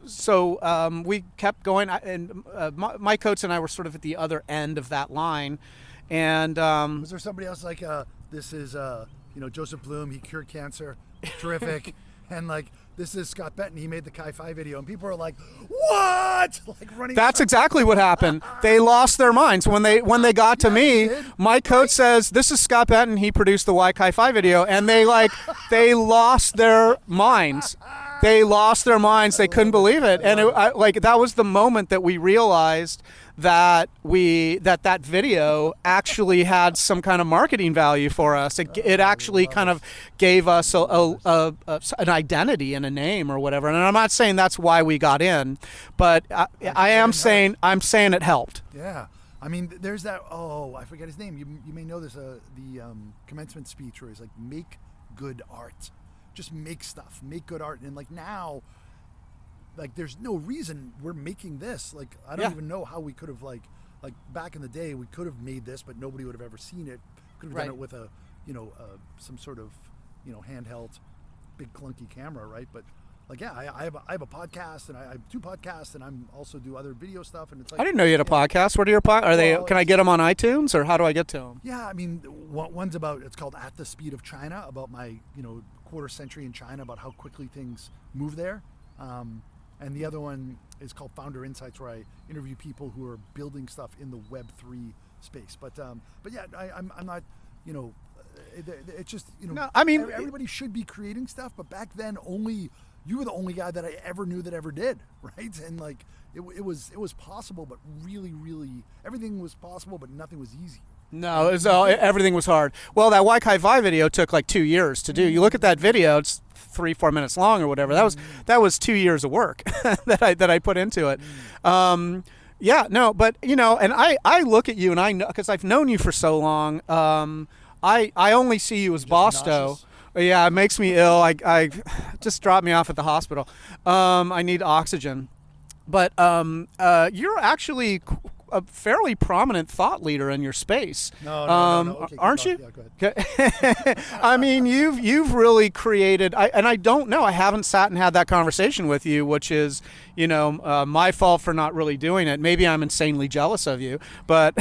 so we kept going, and Mike Coates and I were sort of at the other end of that line. And was there somebody else like, this is Joseph Bloom, he cured cancer, terrific, and like, this is Scott Benton, he made the Chi-Fi video, and people are like, what? Like running. That's exactly what happened. They lost their minds when they got to me. Mike Coates says, this is Scott Benton, he produced the Chi-Fi video, and they lost their minds. They lost their minds. They couldn't believe it, and that was the moment that we realized that that video actually had some kind of marketing value for us. It actually kind of gave us an identity and a name or whatever. And I'm not saying that's why we got in, but I'm saying it helped. Yeah. I mean, there's that. Oh, I forget his name. You may know this. The commencement speech where he's like, "Make good art." Just make stuff, make good art. And like now, like there's no reason we're making this. Like I don't even know how we could have like back in the day we could have made this, but nobody would have ever seen it. Could have done it with a some sort of handheld big clunky camera, right? But like I have a podcast, and I have 2 podcasts, and I'm also do other video stuff, and it's like I didn't know you had a podcast. What are your are they? Can I get them on iTunes, or how do I get to them? Yeah, I mean, one's about, it's called At the Speed of China, about my quarter century in China, about how quickly things move there, and the other one is called Founder Insights, where I interview people who are building stuff in the Web3 space. But yeah, I'm not it's just No, I mean everybody should be creating stuff, but back then you were the only guy that I ever knew that ever did, right? And like it was possible, but really everything was possible, but nothing was easy. No, everything was hard. Well, that Chi-Fi video took like 2 years to do. You look at that video; it's 3-4 minutes long or whatever. That was 2 years of work that I put into it. Yeah, no, but and I look at you, and I know, because I've known you for so long. I only see you as Bosto. Nauseous. Yeah, it makes me ill. I just dropped me off at the hospital. I need oxygen. But you're actually a fairly prominent thought leader in your space. No. Okay, aren't you? Yeah, go ahead. I mean, you've really created. I don't know. I haven't sat and had that conversation with you, which is my fault for not really doing it. Maybe I'm insanely jealous of you, but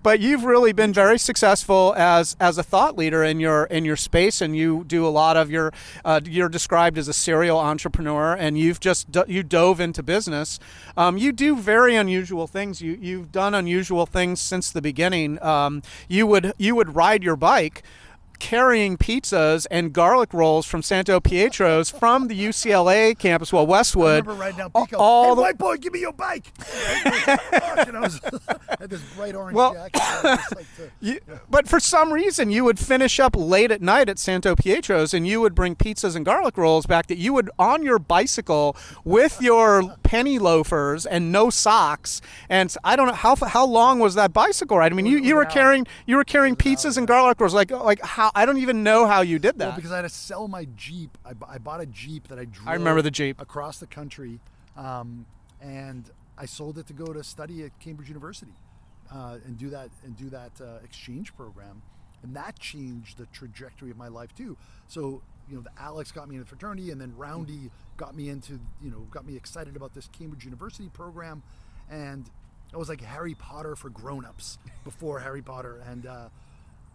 but you've really been very successful as a thought leader in your space, and you do a lot of you're described as a serial entrepreneur, and you dove into business. You do very unusual things. You've done unusual things since the beginning. You would ride your bike carrying pizzas and garlic rolls from Santo Pietro's from the UCLA campus, Westwood. I remember riding down Pico. Hey, white boy, give me your bike. And I had this bright orange jacket. But for some reason, you would finish up late at night at Santo Pietro's, and you would bring pizzas and garlic rolls back that you would, on your bicycle with your penny loafers and no socks. And I don't know how long was that bicycle ride. I mean, you were carrying pizzas and garlic rolls. Like how how. I don't even know how you did that. Well, because I had to sell my Jeep. I bought a Jeep that I drove. I remember the Jeep across the country, and I sold it to go to study at Cambridge University, and do that exchange program, and that changed the trajectory of my life too. So the Alex got me into the fraternity, and then Roundy got me excited about this Cambridge University program, and it was like Harry Potter for grown-ups before Harry Potter, and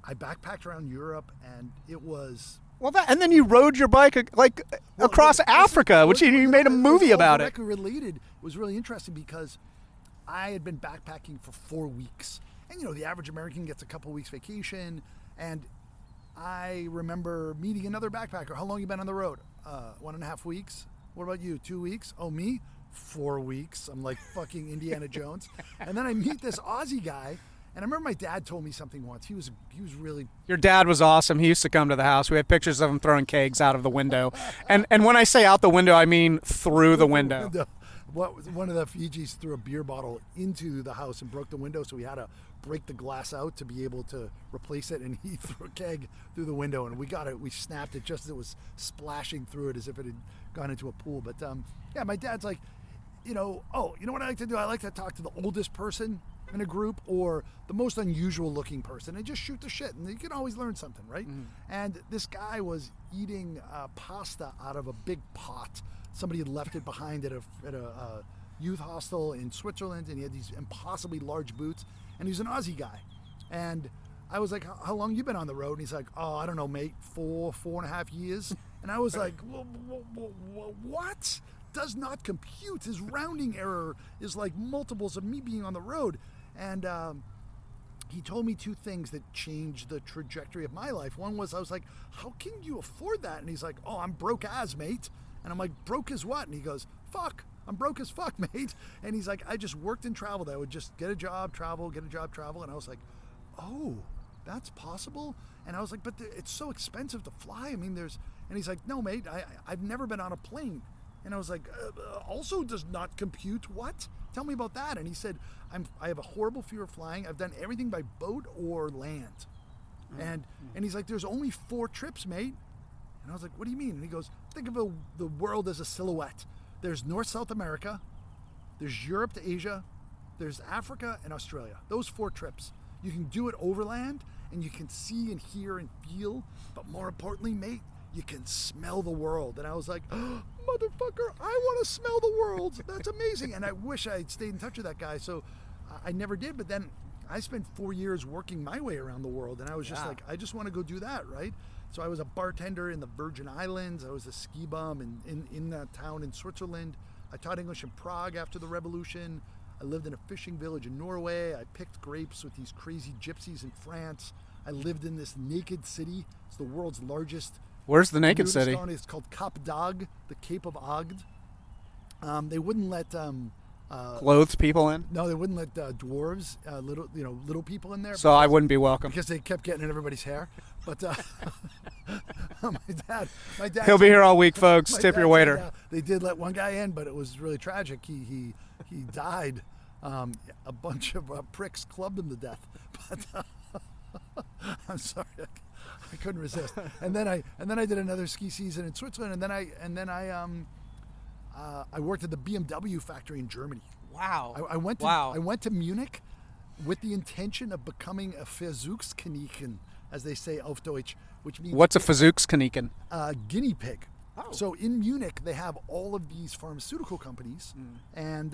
I backpacked around Europe, and it was... and then you rode your bike across Africa, which you made a movie about it. Related. It was really interesting because I had been backpacking for 4 weeks, and the average American gets a couple weeks vacation, and I remember meeting another backpacker. How long you been on the road? 1.5 weeks. What about you? 2 weeks? Oh, me? 4 weeks. I'm like fucking Indiana Jones. And then I meet this Aussie guy, and I remember my dad told me something once. He was really... Your dad was awesome. He used to come to the house. We have pictures of him throwing kegs out of the window. And when I say out the window, I mean through the window. One of the Fijis threw a beer bottle into the house and broke the window, so we had to break the glass out to be able to replace it, and he threw a keg through the window, and we snapped it just as it was splashing through it as if it had gone into a pool. But my dad's like, you know what I like to do? I like to talk to the oldest person in a group or the most unusual looking person and just shoot the shit, and you can always learn something, right? Mm-hmm. And this guy was eating pasta out of a big pot. Somebody had left it behind at a youth hostel in Switzerland, and he had these impossibly large boots, and he was an Aussie guy. And I was like, how long you been on the road? And he's like, oh, I don't know, mate, 4.5 years. And I was like, what? Does not compute. His rounding error is like multiples of me being on the road. And he told me 2 things that changed the trajectory of my life. One was, I was like, how can you afford that? And he's like, oh, I'm broke as, mate. And I'm like, broke as what? And he goes, fuck, I'm broke as fuck, mate. And he's like, I just worked and traveled. I would just get a job, travel. And I was like, oh, that's possible? And I was like, but it's so expensive to fly. I mean, and he's like, no, mate, I've never been on a plane. And I was like, also does not compute. What? Tell me about that. And he said, I have a horrible fear of flying. I've done everything by boat or land. And he's like, there's only 4 trips, mate. And I was like, what do you mean? And he goes, think of the world as a silhouette. There's North, South America. There's Europe to Asia. There's Africa and Australia. Those 4 trips. You can do it overland, and you can see and hear and feel. But more importantly, mate, you can smell the world. And I was like, oh, motherfucker, I want to smell the world. That's amazing. And I wish I had stayed in touch with that guy. So I never did. But then I spent 4 years working my way around the world. And I was just like, I just want to go do that, right? So I was a bartender in the Virgin Islands. I was a ski bum in that town in Switzerland. I taught English in Prague after the revolution. I lived in a fishing village in Norway. I picked grapes with these crazy gypsies in France. I lived in this naked city. It's the world's largest. Where's the naked city? It's called Cap d'Agde, the Cape of Agde. They wouldn't let clothed people in. No, they wouldn't let dwarves, little people in there. So I wouldn't be welcome because they kept getting in everybody's hair. But my dad, he'll be here all week, folks. Tip your waiter. Said, they did let one guy in, but it was really tragic. He died. A bunch of pricks clubbed him to death. But I'm sorry. I couldn't resist. And then I did another ski season in Switzerland, and then I worked at the BMW factory in Germany. Wow. I went to Munich with the intention of becoming a Versuchskaninchen, as they say auf Deutsch, which means what's a Versuchskaninchen? Guinea pig. Oh. So in Munich, they have all of these pharmaceutical companies, and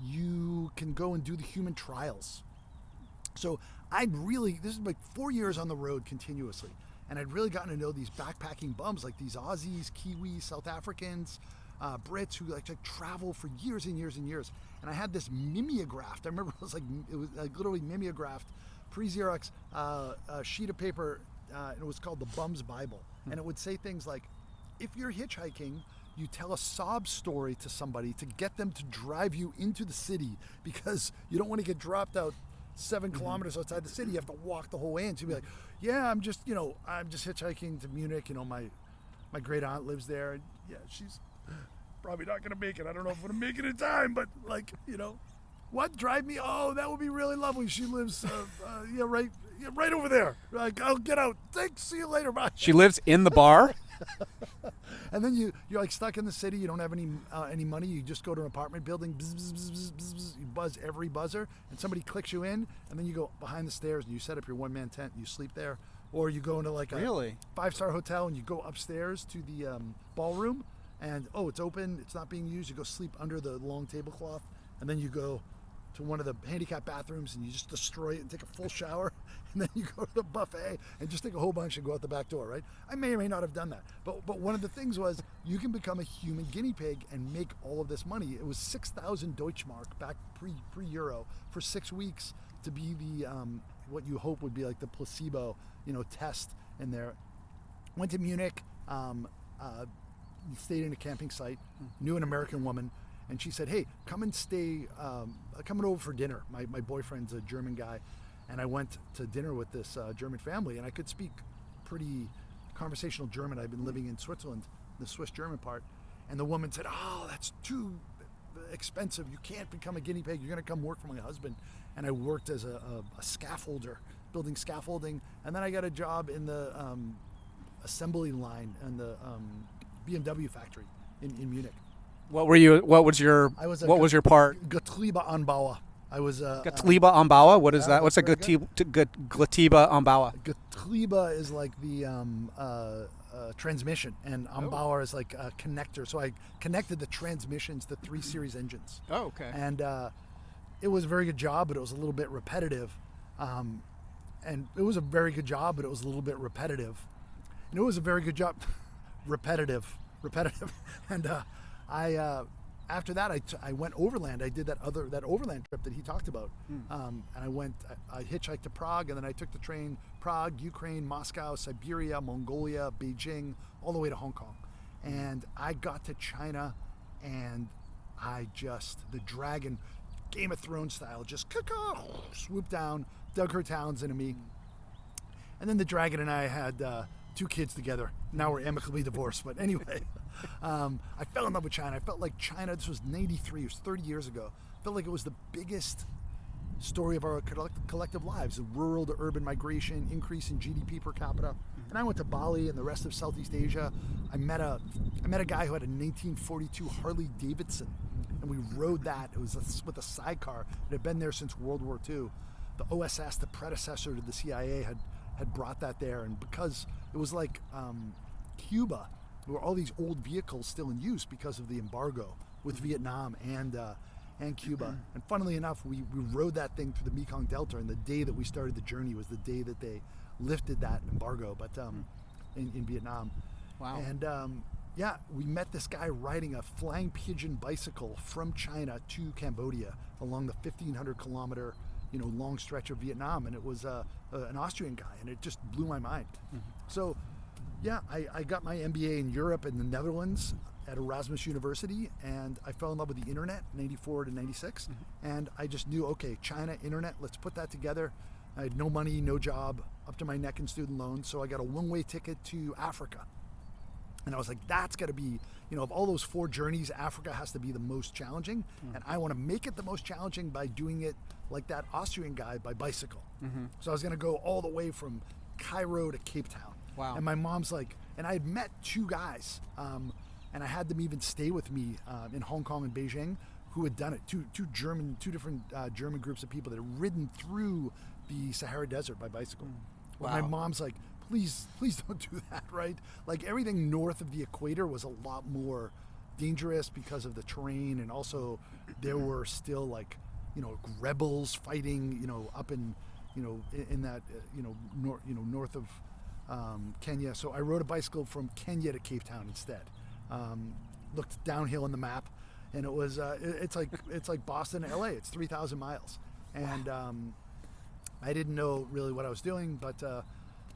you can go and do the human trials. So this is like 4 years on the road continuously, and I'd really gotten to know these backpacking bums, like these Aussies, Kiwis, South Africans, Brits who like to travel for years and years and years. And I had this mimeographed. I remember it was like literally mimeographed, pre-Xerox sheet of paper, and it was called the Bum's Bible. And it would say things like, if you're hitchhiking, you tell a sob story to somebody to get them to drive you into the city because you don't want to get dropped out 7 kilometers outside the city. You have to walk the whole way. And so you'd be like, yeah, I'm just hitchhiking to Munich. My great aunt lives there. And yeah, she's probably not going to make it. I don't know if I'm going to make it in time, but what? Drive me? Oh, that would be really lovely. She lives, right Yeah, right over there. Like, I'll get out. Thanks. See you later. Bye. She lives in the bar? And then you're like stuck in the city. You don't have any money. You just go to an apartment building. Bzz, bzz, bzz, bzz, bzz, bzz. You buzz every buzzer, and somebody clicks you in. And then you go behind the stairs and you set up your one-man tent. And you sleep there, or you go into like a Really? 5-star hotel and you go upstairs to the ballroom. And it's open. It's not being used. You go sleep under the long tablecloth, and then you go to one of the handicap bathrooms and you just destroy it and take a full shower, and then you go to the buffet and just take a whole bunch and go out the back door, right? I may or may not have done that, but one of the things was you can become a human guinea pig and make all of this money. It was 6,000 Deutschmark back pre-Euro for 6 weeks to be the what you hope would be like the placebo test in there. Went to Munich. Stayed in a camping site, knew an American woman, and she said, hey, come and stay, coming over for dinner. My boyfriend's a German guy, and I went to dinner with this German family, and I could speak pretty conversational German. I've been living in Switzerland, the Swiss German part, and the woman said, oh, that's too expensive. You can't become a guinea pig. You're going to come work for my husband. And I worked as a scaffolder, building scaffolding, and then I got a job in the assembly line in the BMW factory in Munich. What were you? What was your? What was your part? Getriebeanbauer. I was Getriebeanbauer. What is yeah, that? What's a Getriebeanbauer? Getriebe is like the transmission, and Anbauer is like a connector. So I connected the transmissions to 3 Series engines. Oh, okay. And it was a very good job, but it was a little bit repetitive. And it was a very good job, but it was a little bit repetitive. And it was a very good job. repetitive. And I after that I went overland. I did that overland trip that he talked about. And I hitchhiked to Prague, and then I took the train Prague, Ukraine, Moscow, Siberia, Mongolia, Beijing, all the way to Hong Kong. And I got to China, and the dragon, Game of Thrones style, just swooped down, dug her talons into me. And then the dragon and I had 2 kids together. Now we're amicably divorced. But anyway, I fell in love with China. I felt like China, this was 93, it was 30 years ago. I felt like it was the biggest story of our collective lives, the rural to urban migration, increase in GDP per capita. And I went to Bali and the rest of Southeast Asia. I met a guy who had a 1942 Harley Davidson, and we rode that. It was with a sidecar. It had been there since World War II. The OSS, the predecessor to the CIA, had brought that there, and because it was like Cuba, there were all these old vehicles still in use because of the embargo with Vietnam and Cuba. And funnily enough, we rode that thing through the Mekong Delta, and the day that we started the journey was the day that they lifted that embargo, but in Vietnam. Wow. And we met this guy riding a flying pigeon bicycle from China to Cambodia along the 1,500 kilometer long stretch of Vietnam, and it was an Austrian guy, and it just blew my mind. So I got my MBA in Europe and the Netherlands at Erasmus University, and I fell in love with the internet, 94 to 96, and I just knew, okay, China, internet, let's put that together. I had no money, no job, up to my neck in student loans, so I got a one-way ticket to Africa. And I was like, that's got to be, of all those 4 journeys, Africa has to be the most challenging. And I want to make it the most challenging by doing it like that Austrian guy, by bicycle. So I was going to go all the way from Cairo to Cape Town. Wow. And my mom's like, and I had met 2 guys, and I had them even stay with me in Hong Kong and Beijing, who had done it. Two different German groups of people that had ridden through the Sahara Desert by bicycle. Wow. My mom's like, please don't do that, right? Like everything north of the equator was a lot more dangerous because of the terrain, and also there were still like, rebels fighting, up in, in that, north of Kenya. So I rode a bicycle from Kenya to Cape Town instead. Looked downhill on the map, and it was it's like Boston to LA. It's 3,000 miles, and I didn't know really what I was doing, but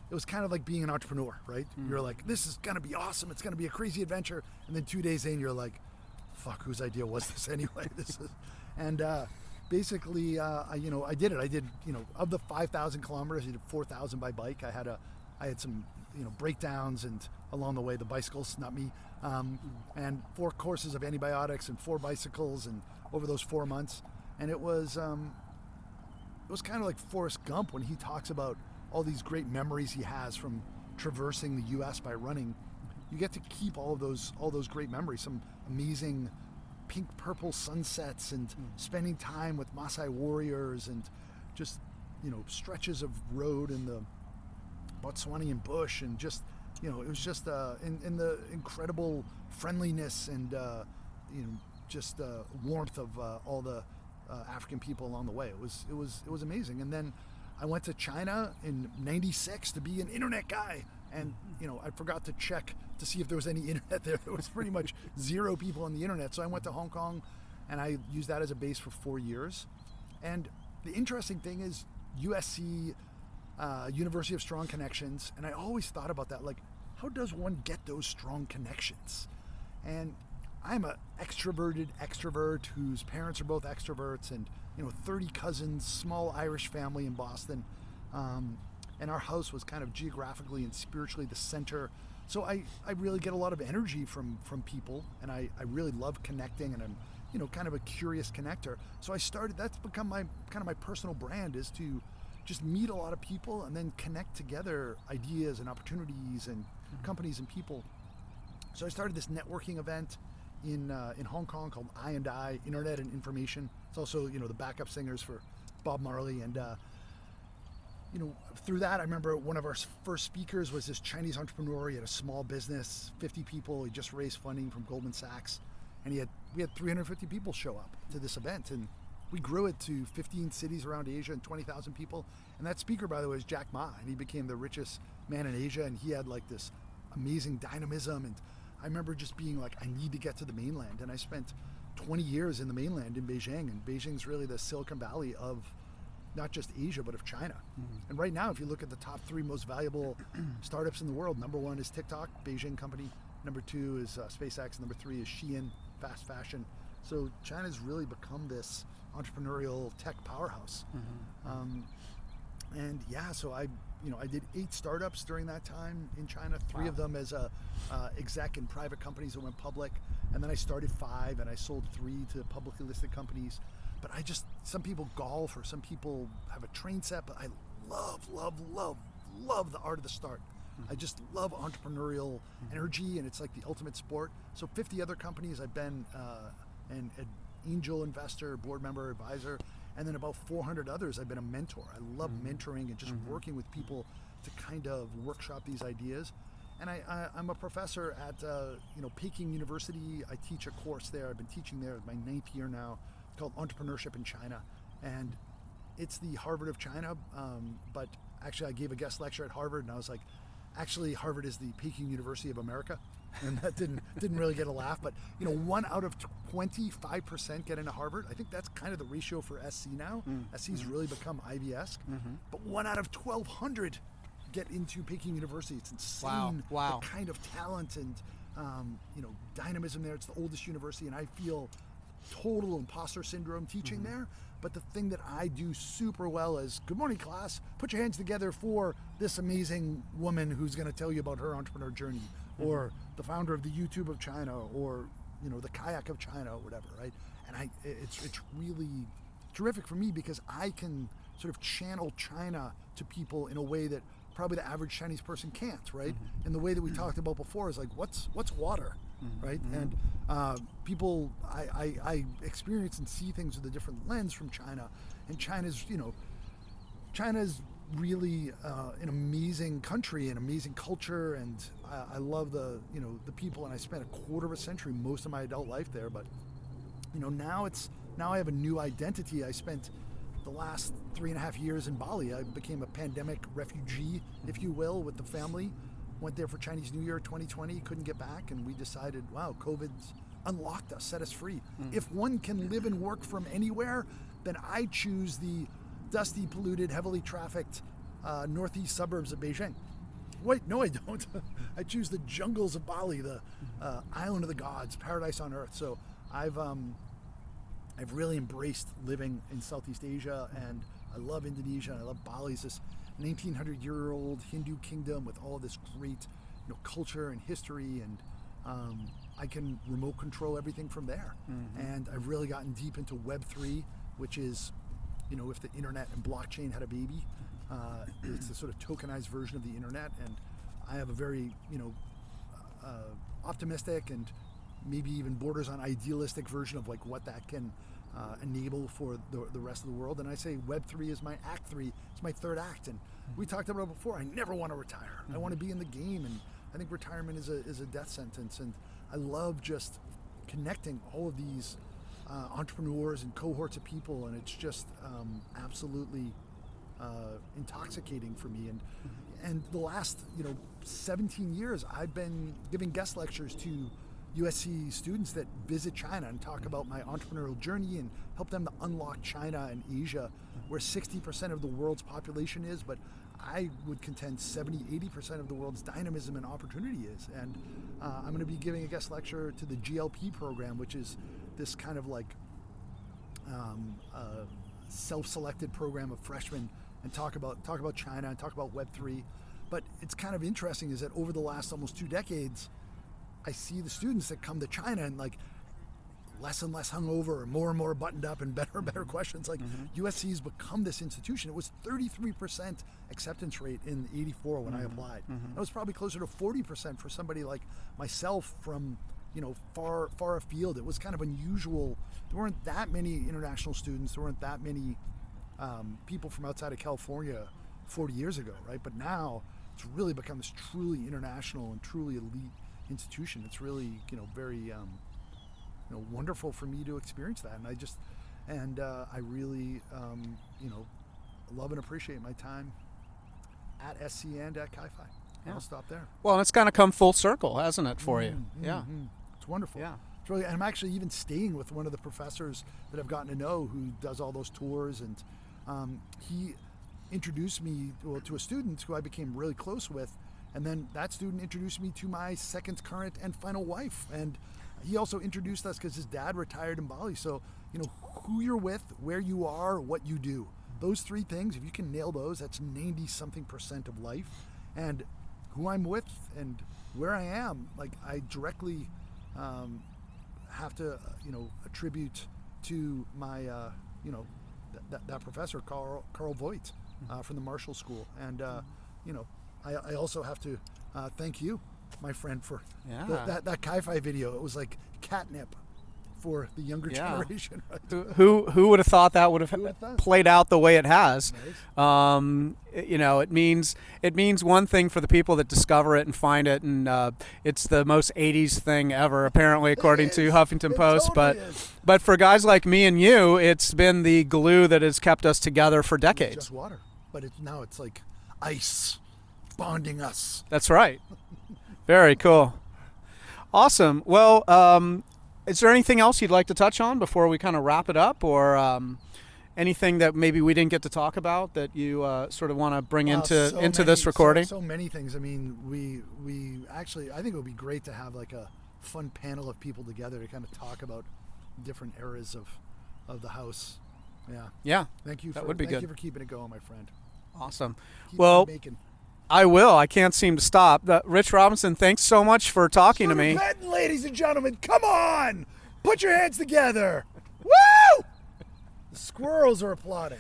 it was kind of like being an entrepreneur, right? You're like, this is gonna be awesome. It's gonna be a crazy adventure, and then 2 days in, you're like, fuck, whose idea was this anyway? And basically, I did it. I did, of the 5,000 kilometers, I did 4,000 by bike. I had some, breakdowns, and along the way, the bicycles, not me, and 4 courses of antibiotics and 4 bicycles, and over those 4 months, and it was kind of like Forrest Gump when he talks about all these great memories he has from traversing the U.S. by running, you get to keep all those great memories. Some amazing pink purple sunsets and spending time with Maasai warriors and just stretches of road in the Botswanian bush, and just it was just in the incredible friendliness and just warmth of all the African people along the way. It was amazing. And then I went to China in '96 to be an internet guy, and I forgot to check to see if there was any internet there. There was pretty much zero people on the internet. So I went to Hong Kong, and I used that as a base for 4 years. And the interesting thing is USC, University of Strong Connections, and I always thought about that, like, how does one get those strong connections? And I'm an extroverted extrovert whose parents are both extroverts, and 30 cousins, small Irish family in Boston, and our house was kind of geographically and spiritually the center. So I really get a lot of energy from people, and I really love connecting, and I'm kind of a curious connector. So I started. That's become my personal brand, is to just meet a lot of people and then connect together ideas and opportunities and companies and people. So I started this networking event in Hong Kong called I&I, Internet and Information. It's also the backup singers for Bob Marley. And through that, I remember one of our first speakers was this Chinese entrepreneur. He had a small business, 50 people. He just raised funding from Goldman Sachs, and we had 350 people show up to this event, and we grew it to 15 cities around Asia and 20,000 people. And that speaker, by the way, is Jack Ma, and he became the richest man in Asia, and he had like this amazing dynamism. And I remember just being like, I need to get to the mainland. And I spent 20 years in the mainland in Beijing, and Beijing's really the Silicon Valley of not just Asia, but of China. Mm-hmm. And right now, if you look at the top 3 most valuable startups in the world, number 1 is TikTok, Beijing company. Number 2 is SpaceX. Number 3 is Shein, fast fashion. So China's really become this entrepreneurial tech powerhouse. Mm-hmm. And yeah, so I did 8 startups during that time in China, 3 of them as a exec in private companies that went public. And then I started 5, and I sold 3 to publicly listed companies. But some people golf, or some people have a train set, but I love the art of the start. I just love entrepreneurial energy, and it's like the ultimate sport. So 50 other companies I've been an angel investor, board member, advisor, and then about 400 others I've been a mentor. I love mentoring and just working with people to kind of workshop these ideas. And I'm a professor at Peking University. I teach a course there. I've been teaching there my 9th year now. It's called Entrepreneurship in China, and it's the Harvard of China. But actually, I gave a guest lecture at Harvard, and I was like, actually, Harvard is the Peking University of America, and that didn't really get a laugh. But 1 out of 25% get into Harvard. I think that's kind of the ratio for SC now. SC's really become Ivy-esque. But 1 out of 1,200 get into Peking University. It's insane. Wow. The kind of talent and dynamism there. It's the oldest university, and I feel total imposter syndrome teaching there. But the thing that I do super well is, good morning, class. Put your hands together for this amazing woman who's going to tell you about her entrepreneur journey, or the founder of the YouTube of China, or the kayak of China, or whatever, right? And it's really terrific for me, because I can sort of channel China to people in a way that probably the average Chinese person can't, right? And the way that we talked about before is like, what's water, right? And people, I experience and see things with a different lens from China, and China's really an amazing country, an amazing culture, and I love the people, and I spent a quarter of a century, most of my adult life there. But now I have a new identity. I spent the last 3.5 years in Bali. I became a pandemic refugee, if you will, with the family. Went there for Chinese New Year 2020, couldn't get back, and we decided, wow, COVID's unlocked us, set us free. If one can live and work from anywhere, then I choose the dusty, polluted, heavily trafficked northeast suburbs of Beijing. Wait, no, I don't. I choose the jungles of Bali, the island of the gods, paradise on earth. So I've really embraced living in Southeast Asia, and I love Indonesia, and I love Bali. It's this 1,900-year-old Hindu kingdom with all this great culture and history, and I can remote control everything from there. And I've really gotten deep into Web3, which is, if the internet and blockchain had a baby, It's a sort of tokenized version of the internet, and I have a very, optimistic and maybe even borders on idealistic version of like what that can enable for the rest of the world. And I say Web3 is my act 3, it's my third act. And we talked about it before, I never want to retire. I want to be in the game, and I think retirement is a death sentence. And I love just connecting all of these entrepreneurs and cohorts of people, and it's just absolutely intoxicating for me. And the last 17 years I've been giving guest lectures to USC students that visit China and talk about my entrepreneurial journey and help them to unlock China and Asia, where 60% of the world's population is, but I would contend 70-80% of the world's dynamism and opportunity is. And I'm going to be giving a guest lecture to the GLP program, which is this kind of like self-selected program of freshmen, and talk about China and talk about Web3. But it's kind of interesting is that over the last almost 2 decades, I see the students that come to China and like less and less hungover, and more buttoned up, and better questions. Like USC's become this institution. It was 33% acceptance rate in '84 when I applied. It was probably closer to 40% for somebody like myself from far afield. It was kind of unusual. There weren't that many international students. There weren't that many people from outside of California 40 years ago, right? But now it's really become this truly international and truly elite institution. It's really very wonderful for me to experience that, and I really love and appreciate my time at SC and at Chi-Fi. Yeah. I'll stop there. Well, and it's kind of come full circle, hasn't it, for you? Yeah. It's wonderful. Yeah. It's really, and I'm actually even staying with one of the professors that I've gotten to know who does all those tours, and he introduced me to a student who I became really close with, and then that student introduced me to my second current and final wife, and he also introduced us because his dad retired in Bali. So who you're with, where you are, what you do, those 3 things, if you can nail those, that's 90-something% of life. And who I'm with and where I am, like I directly have to attribute to my that professor Carl Voigt from the Marshall School. And I also have to thank you, my friend, for that Chi-Fi video. It was like catnip for the younger generation. Right? Who would have thought that would have played out the way it has? Nice. It means one thing for the people that discover it and find it, and it's the most 80s thing ever, apparently, according to Huffington Post. Totally but for guys like me and you, it's been the glue that has kept us together for decades. It's just water, but now it's like ice bonding us. That's right. Very cool. Awesome. Well, is there anything else you'd like to touch on before we kind of wrap it up, or anything that maybe we didn't get to talk about that you sort of want to bring into this recording? So many things. I mean, we actually, I think it would be great to have like a fun panel of people together to kind of talk about different eras of the house. Yeah. Yeah. Thank you. That would be good. Thank you for keeping it going, my friend. Awesome. Keep well, making. I will. I can't seem to stop. Rich Robinson, thanks so much for talking to me. Benton, ladies and gentlemen, come on! Put your hands together. Woo! The squirrels are applauding.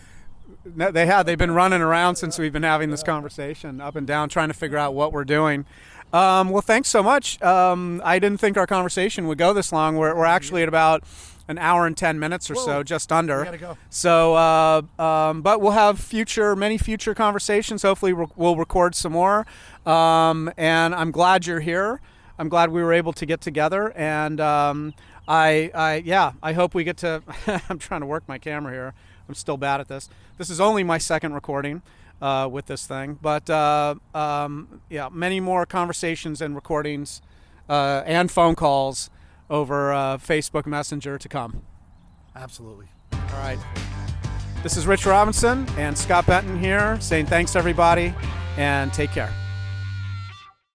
No, they've been running around since we've been having this conversation, up and down, trying to figure out what we're doing. Well, thanks so much. I didn't think our conversation would go this long. We're actually at about an hour and 10 minutes or so, just under. We gotta go. So, but we'll have many future conversations. Hopefully we'll record some more. And I'm glad you're here. I'm glad we were able to get together. And I hope we get to, I'm trying to work my camera here. I'm still bad at this. This is only my second recording with this thing. But many more conversations and recordings and phone calls over Facebook Messenger to come. Absolutely. All right. This is Rich Robinson and Scott Benton here saying thanks, everybody, and take care.